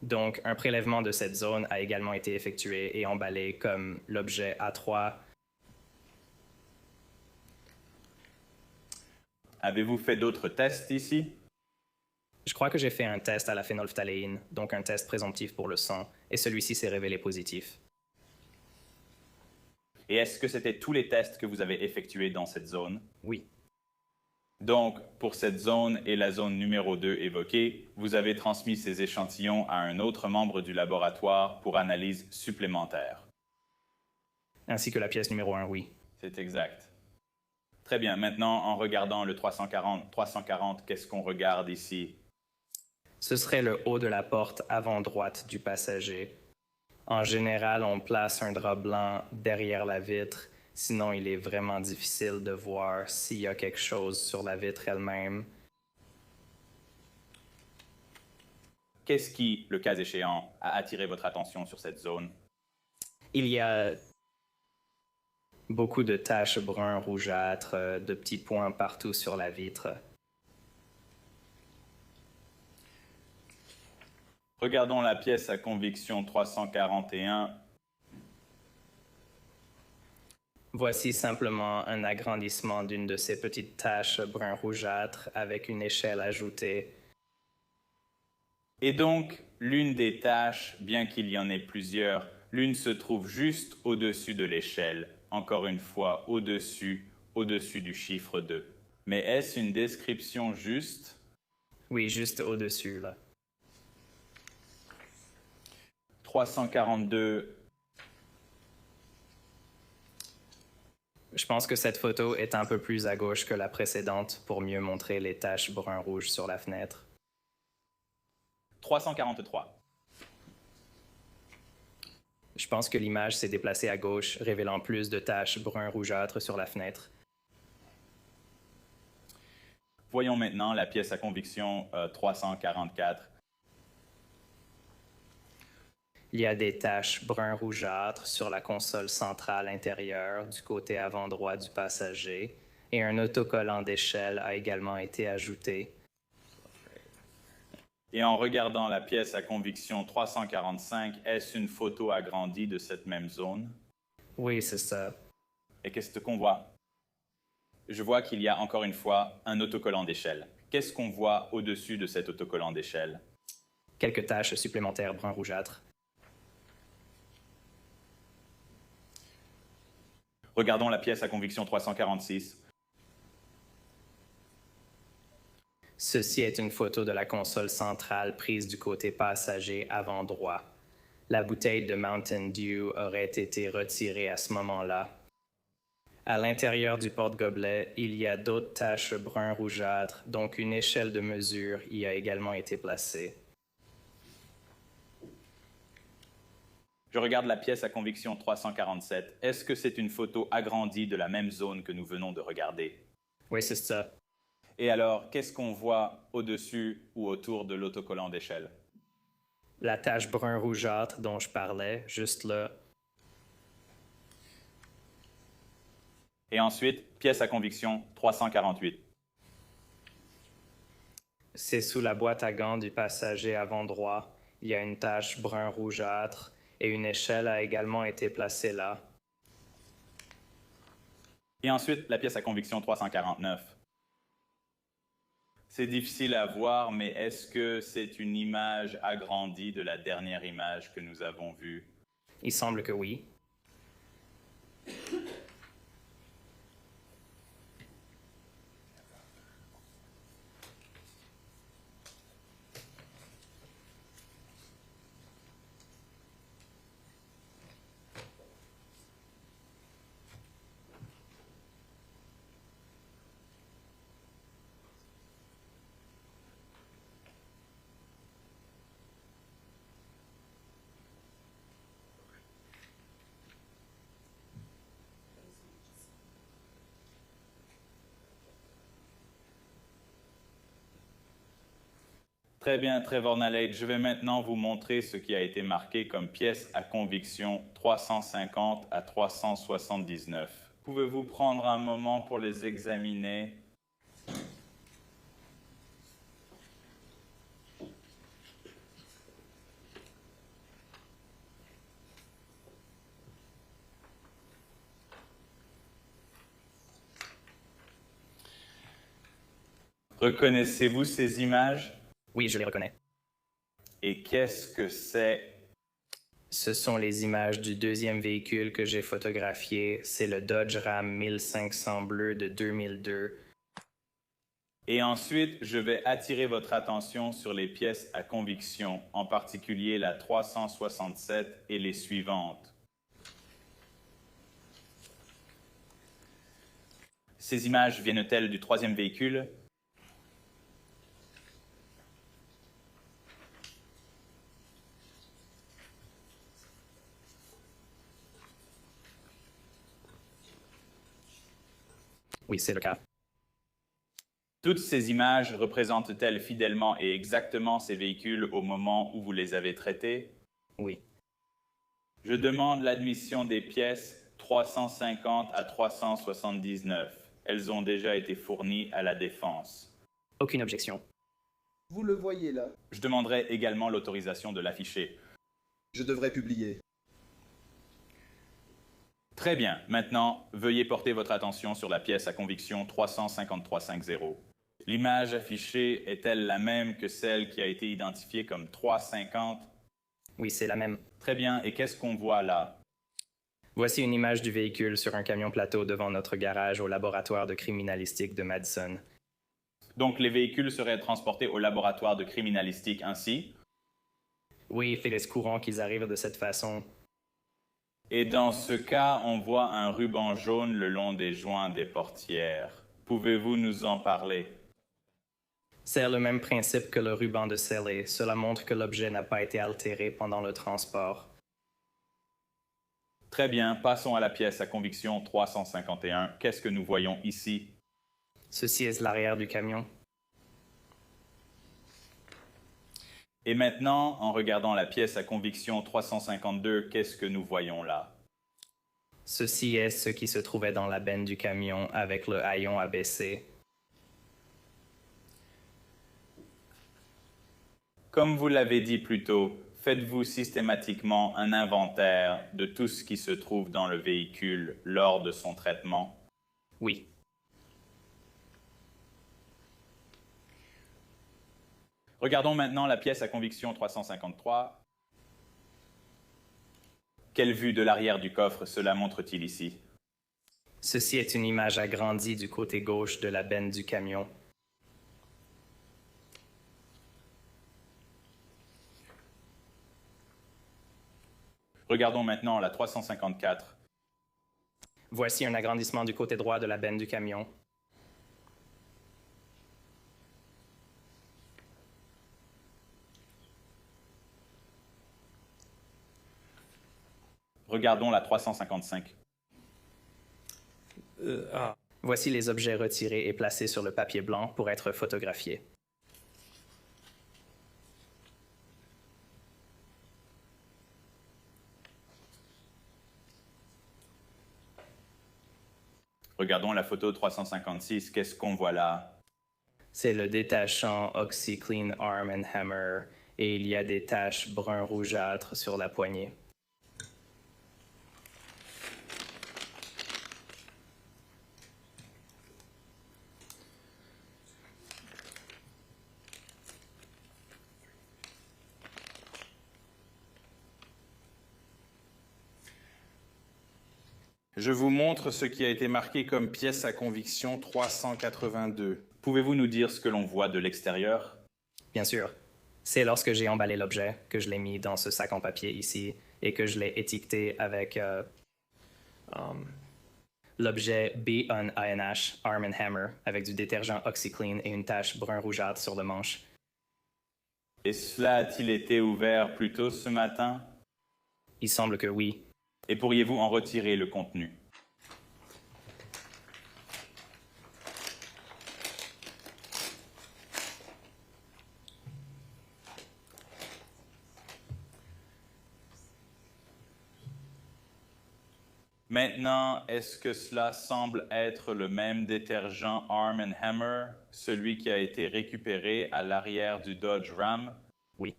Donc, un prélèvement de cette zone a également été effectué et emballé comme l'objet A3. Avez-vous fait d'autres tests ici? Je crois que j'ai fait un test à la phénolphtaléine, donc un test présomptif pour le sang, et celui-ci s'est révélé positif. Et est-ce que c'était tous les tests que vous avez effectués dans cette zone? Oui, Donc, pour cette zone et la zone numéro 2 évoquée, vous avez transmis ces échantillons à un autre membre du laboratoire pour analyse supplémentaire. ainsi que la pièce numéro 1, oui. C'est exact. Très bien. Maintenant, en regardant le 340, qu'est-ce qu'on regarde ici? Ce serait le haut de la porte avant droite du passager. En général, on place un drap blanc derrière la vitre, sinon il est vraiment difficile de voir s'il y a quelque chose sur la vitre elle-même. Qu'est-ce qui, le cas échéant, a attiré votre attention sur cette zone? Il y a beaucoup de taches brun rougeâtres, de petits points partout sur la vitre. Regardons la pièce à conviction 341. Voici simplement un agrandissement d'une de ces petites taches brun rougeâtres avec une échelle ajoutée. Et donc, l'une des tâches, bien qu'il y en ait plusieurs, l'une se trouve juste au-dessus de l'échelle, encore une fois au-dessus du chiffre 2. Mais est-ce une description juste? Oui, juste au-dessus, là. 342. Je pense que cette photo est un peu plus à gauche que la précédente pour mieux montrer les taches brun-rouge sur la fenêtre. 343. Je pense que l'image s'est déplacée à gauche, révélant plus de taches brun-rougeâtres sur la fenêtre. Voyons maintenant la pièce à conviction 344. Il y a des taches brun-rougeâtres sur la console centrale intérieure du côté avant droit du passager et un autocollant d'échelle a également été ajouté. Et en regardant la pièce à conviction 345, est-ce une photo agrandie de cette même zone? Oui, c'est ça. Et qu'est-ce qu'on voit? Je vois qu'il y a encore une fois un autocollant d'échelle. Qu'est-ce qu'on voit au-dessus de cet autocollant d'échelle? Quelques taches supplémentaires brun-rougeâtres. Regardons la pièce à conviction 346. Ceci est une photo de la console centrale prise du côté passager avant droit. La bouteille de Mountain Dew aurait été retirée à ce moment-là. À l'intérieur du porte-gobelet, il y a d'autres taches brun-rougeâtres, donc une échelle de mesure y a également été placée. Je regarde la pièce à conviction 347. Est-ce que c'est une photo agrandie de la même zone que nous venons de regarder? Oui, c'est ça. Et alors, qu'est-ce qu'on voit au-dessus ou autour de l'autocollant d'échelle? La tache brun-rougeâtre dont je parlais, juste là. Et ensuite, pièce à conviction 348. C'est sous la boîte à gants du passager avant droit. Il y a une tache brun-rougeâtre et une échelle a également été placée là. Et ensuite, la pièce à conviction 349. C'est difficile à voir, mais est-ce que c'est une image agrandie de la dernière image que nous avons vue? Il semble que oui. Très bien, Trevor Nalate. Je vais maintenant vous montrer ce qui a été marqué comme pièce à conviction 350 à 379. Pouvez-vous prendre un moment pour les examiner? Reconnaissez-vous ces images? Oui, je les reconnais. Et qu'est-ce que c'est? Ce sont les images du deuxième véhicule que j'ai photographié. C'est le Dodge Ram 1500 bleu de 2002. Et ensuite, je vais attirer votre attention sur les pièces à conviction, en particulier la 367 et les suivantes. Ces images viennent-elles du troisième véhicule? Oui, c'est le cas. Toutes ces images représentent-elles fidèlement et exactement ces véhicules au moment où vous les avez traités? Oui. Je demande l'admission des pièces 350 à 379. Elles ont déjà été fournies à la défense. Aucune objection. Vous le voyez là. Je demanderai également l'autorisation de l'afficher. Je devrais publier. Très bien. Maintenant, veuillez porter votre attention sur la pièce à conviction 35350. L'image affichée est-elle la même que celle qui a été identifiée comme 350? Oui, c'est la même. Très bien. Et qu'est-ce qu'on voit là? Voici une image du véhicule sur un camion plateau devant notre garage au laboratoire de criminalistique de Madison. Donc les véhicules seraient transportés au laboratoire de criminalistique ainsi. Oui, il est courant qu'ils arrivent de cette façon. Et dans ce cas, on voit un ruban jaune le long des joints des portières. Pouvez-vous nous en parler? C'est le même principe que le ruban de scellé. Cela montre que l'objet n'a pas été altéré pendant le transport. Très bien, passons à la pièce à conviction 351. Qu'est-ce que nous voyons ici? Ceci est l'arrière du camion. Et maintenant, en regardant la pièce à conviction 352, qu'est-ce que nous voyons là? Ceci est ce qui se trouvait dans la benne du camion avec le haillon abaissé. Comme vous l'avez dit plus tôt, faites-vous systématiquement un inventaire de tout ce qui se trouve dans le véhicule lors de son traitement? Oui. Regardons maintenant la pièce à conviction 353. Quelle vue de l'arrière du coffre cela montre-t-il ici? Ceci est une image agrandie du côté gauche de la benne du camion. Regardons maintenant la 354. Voici un agrandissement du côté droit de la benne du camion. Regardons la 355. Voici les objets retirés et placés sur le papier blanc pour être photographiés. Regardons la photo 356. Qu'est-ce qu'on voit là? C'est le détachant OxyClean Arm and Hammer et il y a des taches brun rougeâtre sur la poignée. Je vous montre ce qui a été marqué comme pièce à conviction 382. Pouvez-vous nous dire ce que l'on voit de l'extérieur? Bien sûr. C'est lorsque j'ai emballé l'objet que je l'ai mis dans ce sac en papier ici et que je l'ai étiqueté avec l'objet B-on-INH Arm and Hammer avec du détergent OxyClean et une tache brun rougeâtre sur le manche. Et cela a-t-il été ouvert plus tôt ce matin? Il semble que oui. Et pourriez-vous en retirer le contenu? Maintenant, est-ce que cela semble être le même détergent Arm & Hammer, celui qui a été récupéré à l'arrière du Dodge Ram? Oui.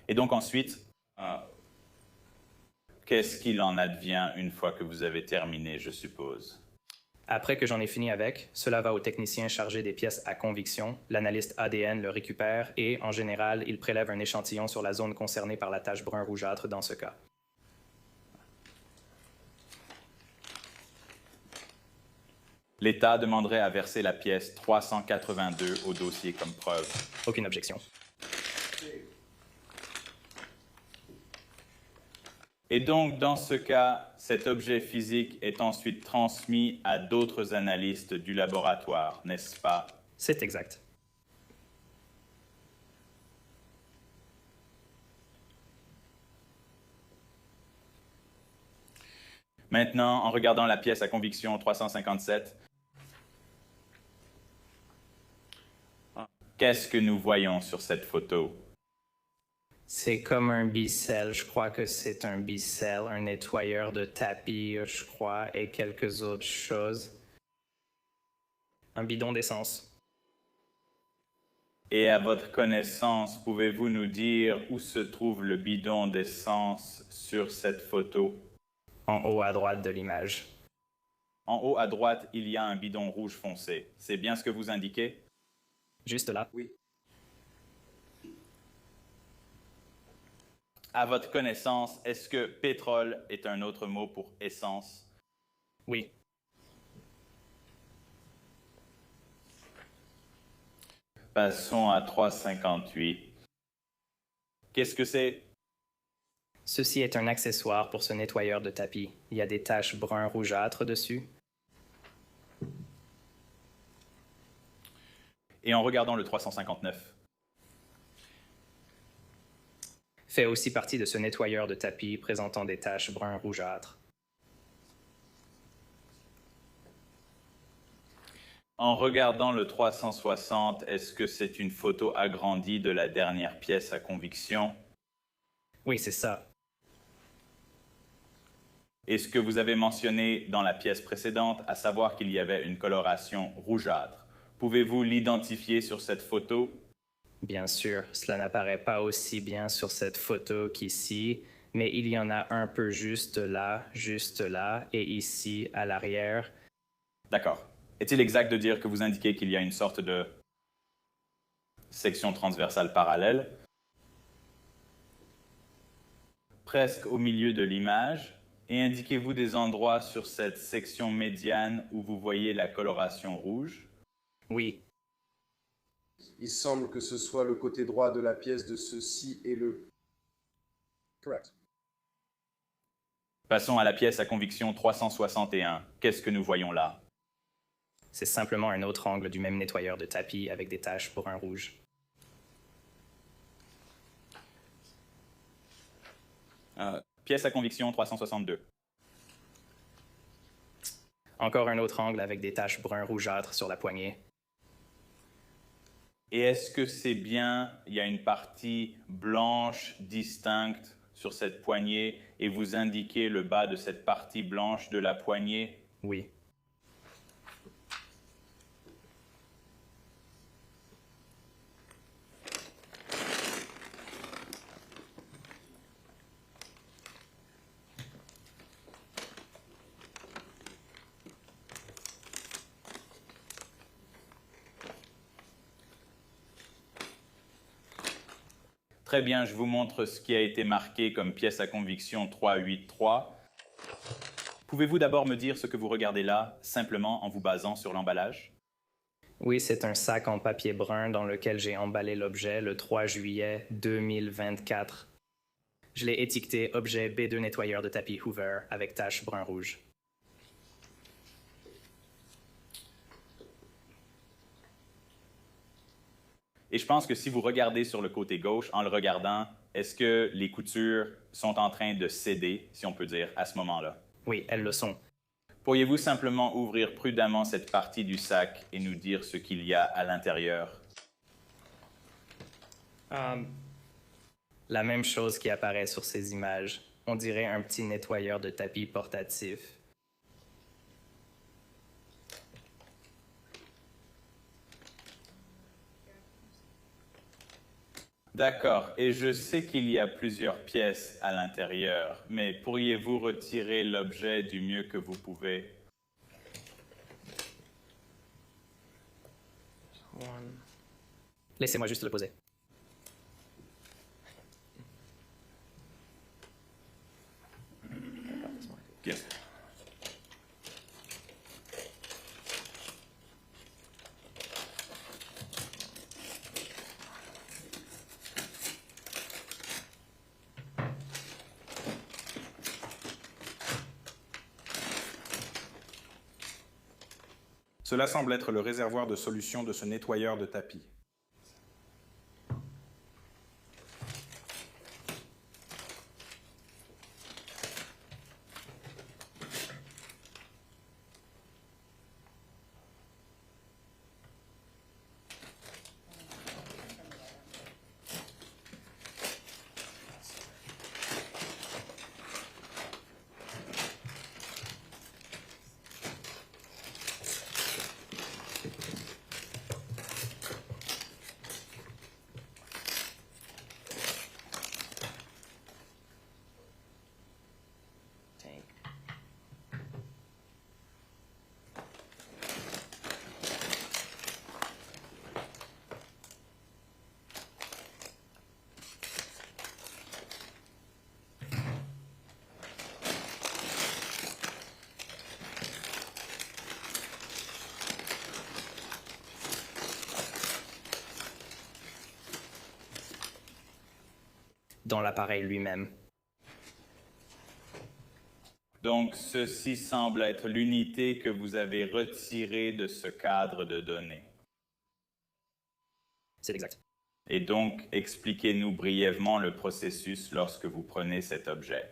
Et donc ensuite, qu'est-ce qu'il en advient une fois que vous avez terminé, je suppose? Après que j'en ai fini avec, cela va au technicien chargé des pièces à conviction, l'analyste ADN le récupère et, en général, il prélève un échantillon sur la zone concernée par la tache brun rougeâtre dans ce cas. L'État demanderait à verser la pièce 382 au dossier comme preuve. Aucune objection. Et donc, dans ce cas, cet objet physique est ensuite transmis à d'autres analystes du laboratoire, n'est-ce pas? C'est exact. Maintenant, en regardant la pièce à conviction 357, qu'est-ce que nous voyons sur cette photo? C'est comme un bicelle. Je crois que c'est un bicelle, un nettoyeur de tapis, je crois, et quelques autres choses. Un bidon d'essence. Et à votre connaissance, pouvez-vous nous dire où se trouve le bidon d'essence sur cette photo? En haut à droite de l'image. En haut à droite, il y a un bidon rouge foncé. C'est bien ce que vous indiquez? Juste là. Oui. À votre connaissance, est-ce que pétrole est un autre mot pour essence? Oui. Passons à 3,58. Qu'est-ce que c'est? Ceci est un accessoire pour ce nettoyeur de tapis. Il y a des taches brun rougeâtres dessus. Et en regardant le 359. Fait aussi partie de ce nettoyeur de tapis présentant des taches brun rougeâtres. En regardant le 360, est-ce que c'est une photo agrandie de la dernière pièce à conviction? Oui, c'est ça. Et ce que vous avez mentionné dans la pièce précédente, à savoir qu'il y avait une coloration rougeâtre, pouvez-vous l'identifier sur cette photo? Bien sûr, cela n'apparaît pas aussi bien sur cette photo qu'ici, mais il y en a un peu juste là, et ici, à l'arrière. D'accord. Est-il exact de dire que vous indiquez qu'il y a une sorte de section transversale parallèle, presque au milieu de l'image, et indiquez-vous des endroits sur cette section médiane où vous voyez la coloration rouge? Oui, Il semble que ce soit le côté droit de la pièce de ceci et le... Correct. Passons à la pièce à conviction 361. Qu'est-ce que nous voyons là? c'est simplement un autre angle du même nettoyeur de tapis avec des taches brun rouge. Pièce à conviction 362. Encore un autre angle avec des taches brun rougeâtres sur la poignée. Et est-ce que c'est bien, il y a une partie blanche distincte sur cette poignée et vous indiquez le bas de cette partie blanche de la poignée? Oui. Très bien, je vous montre ce qui a été marqué comme pièce à conviction 383. Pouvez-vous d'abord me dire ce que vous regardez là, simplement en vous basant sur l'emballage? Oui, c'est un sac en papier brun dans lequel j'ai emballé l'objet le 3 juillet 2024. Je l'ai étiqueté objet B2 nettoyeur de tapis Hoover avec taches brun rouge. Et je pense que si vous regardez sur le côté gauche, en le regardant, est-ce que les coutures sont en train de céder, si on peut dire, à ce moment-là? Oui, elles le sont. Pourriez-vous simplement ouvrir prudemment cette partie du sac et nous dire ce qu'il y a à l'intérieur? La même chose qui apparaît sur ces images. On dirait un petit nettoyeur de tapis portatif. D'accord, et je sais qu'il y a plusieurs pièces à l'intérieur, mais pourriez-vous retirer l'objet du mieux que vous pouvez? Laissez-moi juste le poser. Yes. Cela semble être le réservoir de solution de ce nettoyeur de tapis. dans l'appareil lui-même. Donc, ceci semble être l'unité que vous avez retirée de ce cadre de données. C'est exact. Et donc, expliquez-nous brièvement le processus lorsque vous prenez cet objet.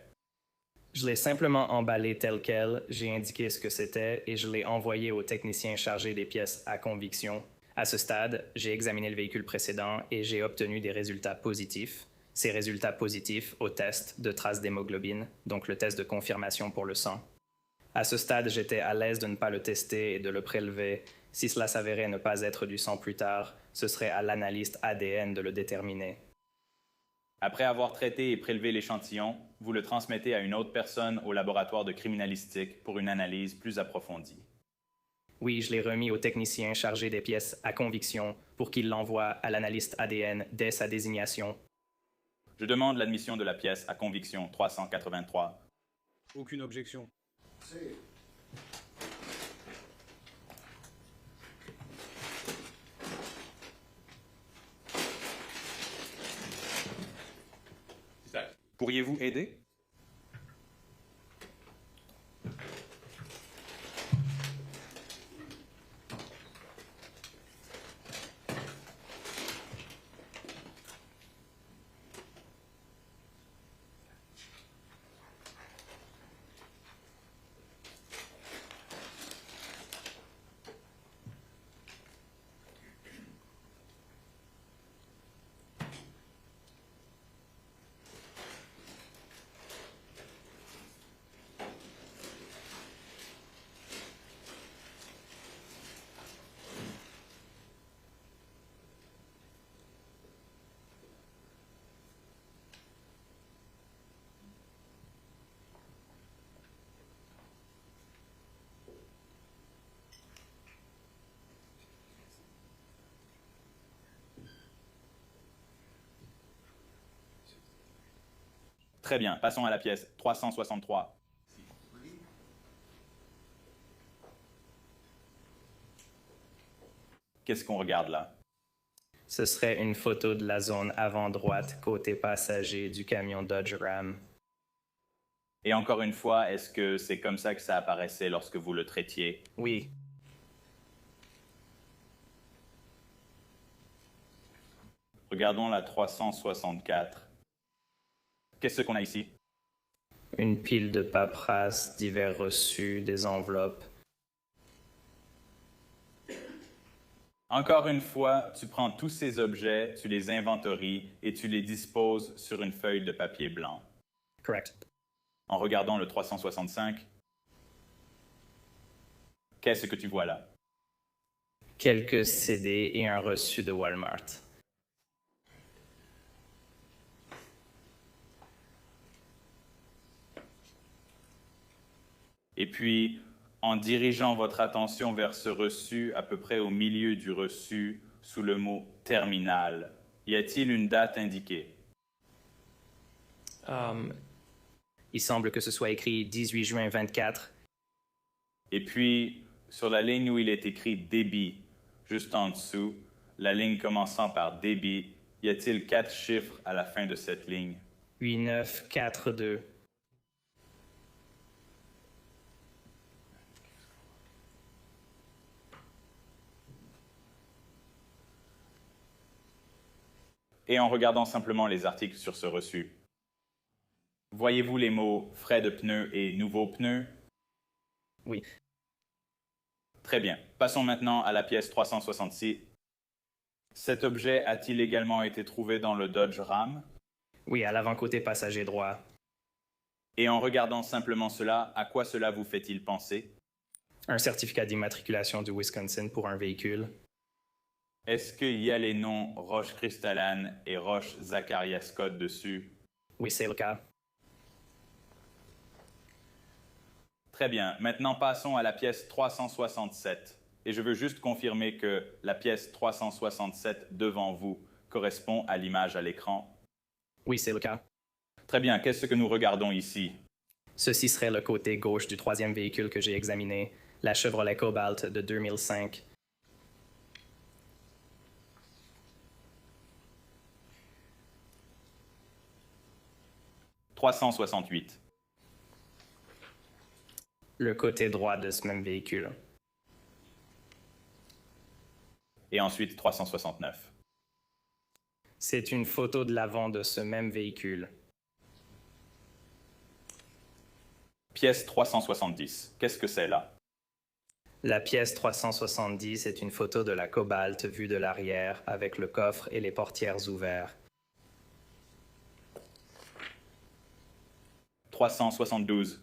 Je l'ai simplement emballé tel quel, j'ai indiqué ce que c'était et je l'ai envoyé au technicien chargé des pièces à conviction. À ce stade, j'ai examiné le véhicule précédent et j'ai obtenu des résultats positifs. Ces résultats positifs au test de traces d'hémoglobine, donc le test de confirmation pour le sang. À ce stade, j'étais à l'aise de ne pas le tester et de le prélever. Si cela s'avérait ne pas être du sang plus tard, ce serait à l'analyste ADN de le déterminer. Après avoir traité et prélevé l'échantillon, vous le transmettez à une autre personne au laboratoire de criminalistique pour une analyse plus approfondie. Oui, je l'ai remis au technicien chargé des pièces à conviction pour qu'il l'envoie à l'analyste ADN dès sa désignation. Je demande l'admission de la pièce à conviction 383. Aucune objection. Pourriez-vous aider? Très bien, passons à la pièce 363. Qu'est-ce qu'on regarde là? Ce serait une photo de la zone avant droite, côté passager du camion Dodge Ram. Et encore une fois, est-ce que c'est comme ça que ça apparaissait lorsque vous le traitiez? Oui, Regardons la 364. Qu'est-ce qu'on a ici? une pile de paperasse, divers reçus, des enveloppes. Encore une fois, tu prends tous ces objets, tu les inventories et tu les disposes sur une feuille de papier blanc. Correct. En regardant le 365, qu'est-ce que tu vois là? Quelques CD et un reçu de Walmart. Et puis, en dirigeant votre attention vers ce reçu, à peu près au milieu du reçu, sous le mot « terminal », y a-t-il une date indiquée? Il semble que ce soit écrit 18 juin 24. Et puis, sur la ligne où il est écrit « débit », juste en dessous, la ligne commençant par « débit », y a-t-il 4 chiffres à la fin de cette ligne? 8942. Et en regardant simplement les articles sur ce reçu, voyez-vous les mots « frais de pneus » et « nouveaux pneus » ? Oui. Très bien. Passons maintenant à la pièce 366. Cet objet a-t-il également été trouvé dans le Dodge Ram? Oui, à l'avant-côté passager droit. Et en regardant simplement cela, à quoi cela vous fait-il penser? Un certificat d'immatriculation du Wisconsin pour un véhicule. Est-ce qu'il y a les noms Roche Crystalline et Roche Zacharias Scott dessus? Oui, c'est le cas. Très bien. Maintenant, passons à la pièce 367. Et je veux juste confirmer que la pièce 367 devant vous correspond à l'image à l'écran. Oui, c'est le cas. Très bien. Qu'est-ce que nous regardons ici? Ceci serait le côté gauche du troisième véhicule que j'ai examiné, la Chevrolet Cobalt de 2005. 368. Le côté droit de ce même véhicule. Et ensuite 369. C'est une photo de l'avant de ce même véhicule. Pièce 370. Qu'est-ce que c'est là? La pièce 370 est une photo de la Cobalt vue de l'arrière avec le coffre et les portières ouverts. 372.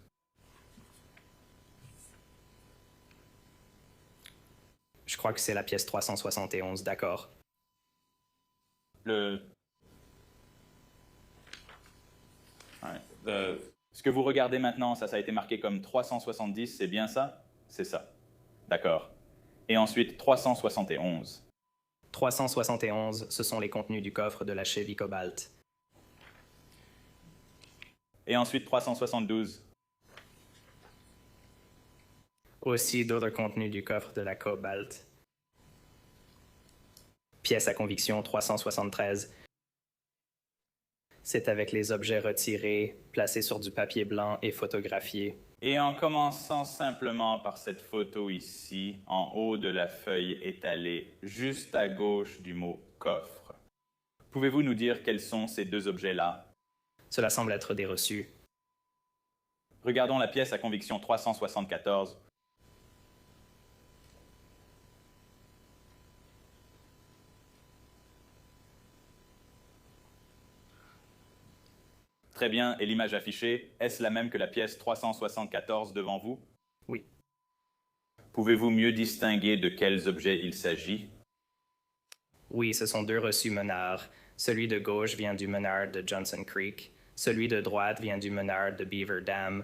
Je crois que c'est la pièce 371, d'accord. Ce que vous regardez maintenant, ça a été marqué comme 370, c'est bien ça? C'est ça. D'accord. Et ensuite 371. 371, ce sont les contenus du coffre de la Chevy Cobalt. Et ensuite 372. Aussi d'autres contenus du coffre de la Cobalt. Pièce à conviction 373. C'est avec les objets retirés, placés sur du papier blanc et photographiés. Et en commençant simplement par cette photo ici, en haut de la feuille étalée, juste à gauche du mot coffre. Pouvez-vous nous dire quels sont ces deux objets-là? Cela semble être des reçus. Regardons la pièce à conviction 374. Très bien, et l'image affichée, est-ce la même que la pièce 374 devant vous? Oui. Pouvez-vous mieux distinguer de quels objets il s'agit? Oui, ce sont deux reçus Menard. Celui de gauche vient du Menard de Johnson Creek. Celui de droite vient du Menard de Beaver Dam.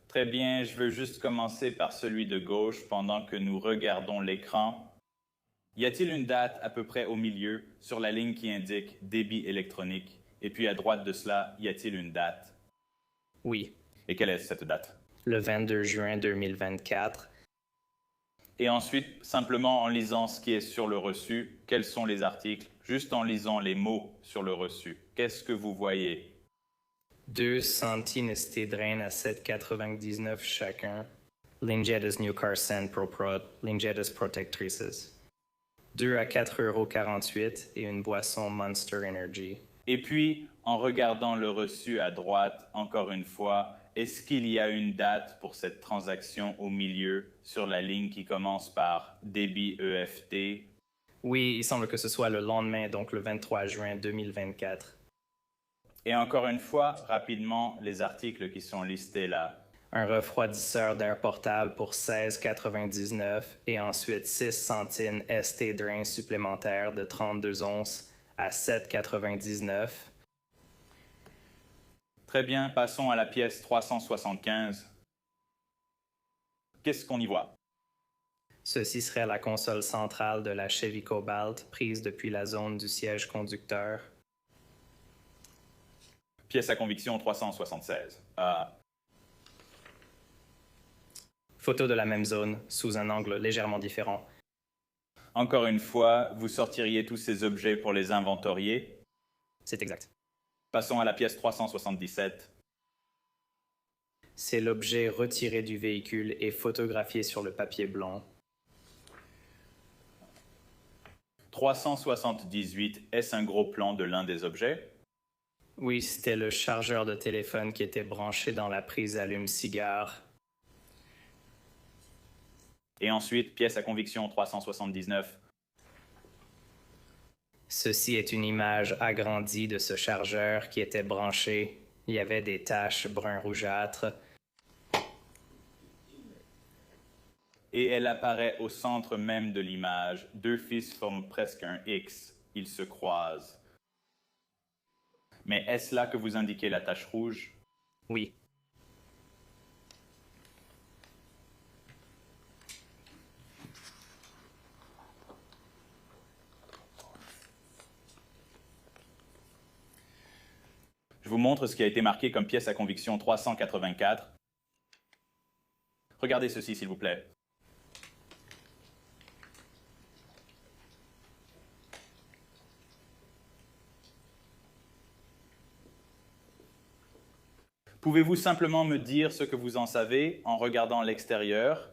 Très bien, je veux juste commencer par celui de gauche pendant que nous regardons l'écran. Y a-t-il une date à peu près au milieu sur la ligne qui indique débit électronique? Et puis à droite de cela, y a-t-il une date? Oui, Et quelle est cette date? le 22 juin 2024. Et ensuite, simplement en lisant ce qui est sur le reçu, quels sont les articles? Juste en lisant les mots sur le reçu, qu'est-ce que vous voyez? 2 centinesthédraines à 7,99 chacun. Lingetta's New Car Scent Pro Pro, Lingetta's Protectrices. 2 à 4,48 € et une boisson Monster Energy. Et puis, en regardant le reçu à droite, encore une fois, est-ce qu'il y a une date pour cette transaction au milieu sur la ligne qui commence par débit EFT? Oui, il semble que ce soit le lendemain, donc le 23 juin 2024. Et encore une fois, rapidement, les articles qui sont listés là. Un refroidisseur d'air portable pour 16,99 et ensuite 6 centines ST Drain supplémentaires de 32 onces à 7,99. Très bien, passons à la pièce 375. Qu'est-ce qu'on y voit? Ceci serait la console centrale de la Chevy Cobalt prise depuis la zone du siège conducteur. Pièce à conviction 376. Photo de la même zone, sous un angle légèrement différent. Encore une fois, vous sortiriez tous ces objets pour les inventorier? C'est exact. Passons à la pièce 377. C'est l'objet retiré du véhicule et photographié sur le papier blanc. 378, est-ce un gros plan de l'un des objets? Oui, c'était le chargeur de téléphone qui était branché dans la prise allume-cigare. Et ensuite, pièce à conviction 379. Ceci est une image agrandie de ce chargeur qui était branché. Il y avait des taches brun rougeâtre. Et elle apparaît au centre même de l'image. Deux fils forment presque un X. Ils se croisent. Mais est-ce là que vous indiquez la tache rouge? Oui. Je vous montre ce qui a été marqué comme pièce à conviction 384. Regardez ceci, s'il vous plaît. Pouvez-vous simplement me dire ce que vous en savez en regardant l'extérieur?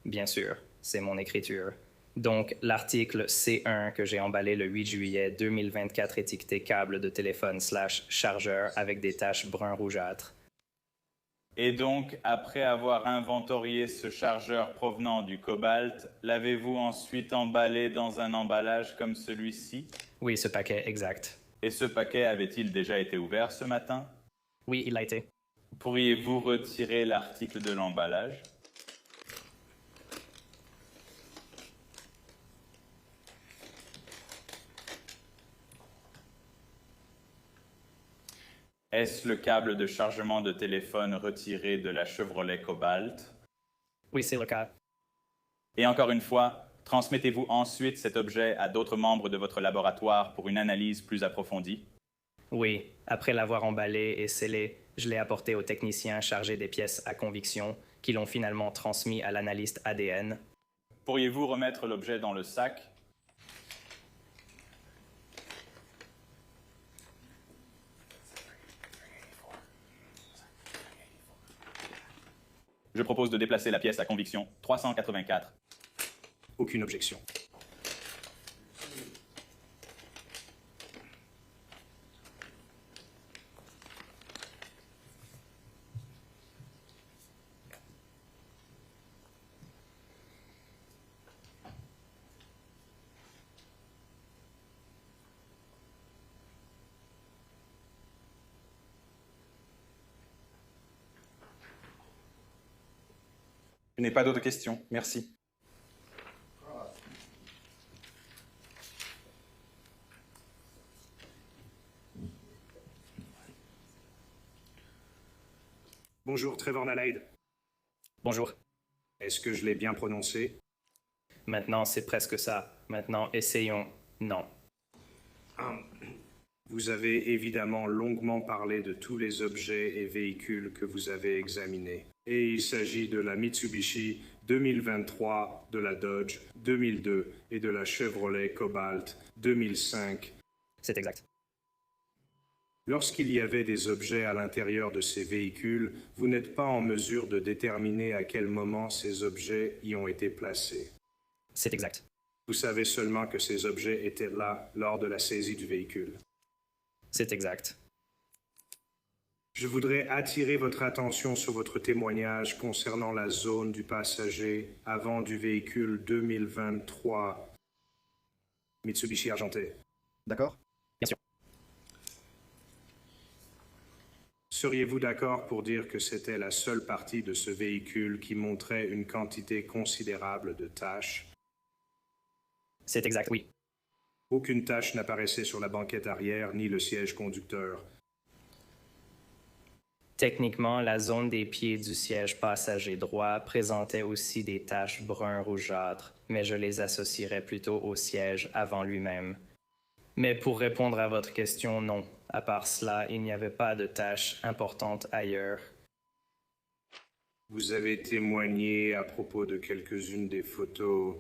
Bien sûr, c'est mon écriture. Donc, l'article C1 que j'ai emballé le 8 juillet 2024 étiqueté câble de téléphone / chargeur avec des taches brun rougeâtre. Et donc, après avoir inventorié ce chargeur provenant du cobalt, l'avez-vous ensuite emballé dans un emballage comme celui-ci? Oui, ce paquet exact. Et ce paquet avait-il déjà été ouvert ce matin? Oui, il l'a été. Pourriez-vous retirer l'article de l'emballage? Est-ce le câble de chargement de téléphone retiré de la Chevrolet Cobalt? Oui, c'est le cas. Et encore une fois, transmettez-vous ensuite cet objet à d'autres membres de votre laboratoire pour une analyse plus approfondie? Oui, après l'avoir emballé et scellé, je l'ai apporté aux techniciens chargés des pièces à conviction qui l'ont finalement transmis à l'analyste ADN. Pourriez-vous remettre l'objet dans le sac? Je propose de déplacer la pièce à conviction 384. Aucune objection. Je n'ai pas d'autres questions. Merci. Bonjour, Trevor Nalade. Bonjour. Est-ce que je l'ai bien prononcé? Maintenant, c'est presque ça. Maintenant, essayons. Non. Vous avez évidemment longuement parlé de tous les objets et véhicules que vous avez examinés. Et il s'agit de la Mitsubishi 2023, de la Dodge 2002 et de la Chevrolet Cobalt 2005. C'est exact. Lorsqu'il y avait des objets à l'intérieur de ces véhicules, vous n'êtes pas en mesure de déterminer à quel moment ces objets y ont été placés. C'est exact. Vous savez seulement que ces objets étaient là lors de la saisie du véhicule. C'est exact. Je voudrais attirer votre attention sur votre témoignage concernant la zone du passager avant du véhicule 2023 Mitsubishi argenté. D'accord? Bien sûr. Seriez-vous d'accord pour dire que c'était la seule partie de ce véhicule qui montrait une quantité considérable de taches? C'est exact, oui. Aucune tache n'apparaissait sur la banquette arrière ni le siège conducteur. Techniquement, la zone des pieds du siège passager droit présentait aussi des taches brun rougeâtres, mais je les associerais plutôt au siège avant lui-même. Mais pour répondre à votre question, non. À part cela, il n'y avait pas de taches importantes ailleurs. Vous avez témoigné à propos de quelques-unes des photos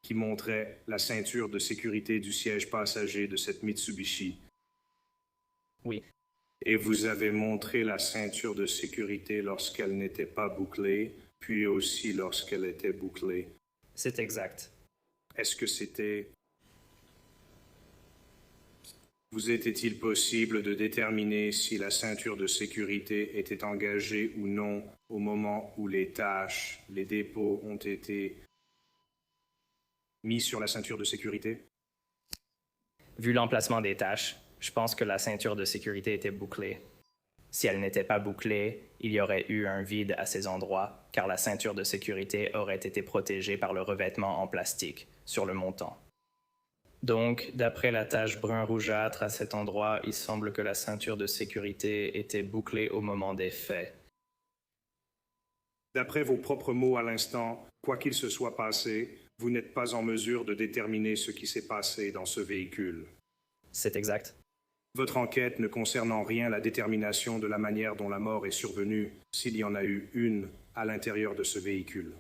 qui montraient la ceinture de sécurité du siège passager de cette Mitsubishi. Oui, Et vous avez montré la ceinture de sécurité lorsqu'elle n'était pas bouclée, puis aussi lorsqu'elle était bouclée. c'est exact. Est-ce que c'était... Vous était-il possible de déterminer si la ceinture de sécurité était engagée ou non au moment où les taches, les dépôts ont été mis sur la ceinture de sécurité? Vu l'emplacement des taches, je pense que la ceinture de sécurité était bouclée. Si elle n'était pas bouclée, il y aurait eu un vide à ces endroits, car la ceinture de sécurité aurait été protégée par le revêtement en plastique sur le montant. Donc, d'après la tache brun rougeâtre à cet endroit, il semble que la ceinture de sécurité était bouclée au moment des faits. D'après vos propres mots à l'instant, quoi qu'il se soit passé, vous n'êtes pas en mesure de déterminer ce qui s'est passé dans ce véhicule. C'est exact. Votre enquête ne concerne en rien la détermination de la manière dont la mort est survenue, s'il y en a eu une, à l'intérieur de ce véhicule.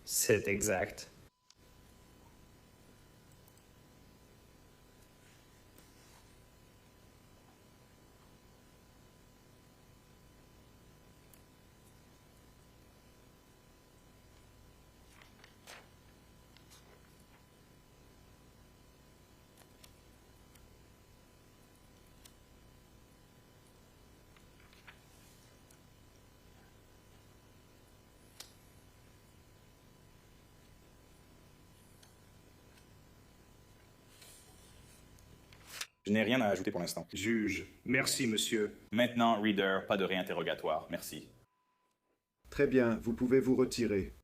C'est exact. Je n'ai rien à ajouter pour l'instant. Juge. Merci, monsieur. Maintenant, Reader, pas de réinterrogatoire. Merci. Très bien, vous pouvez vous retirer.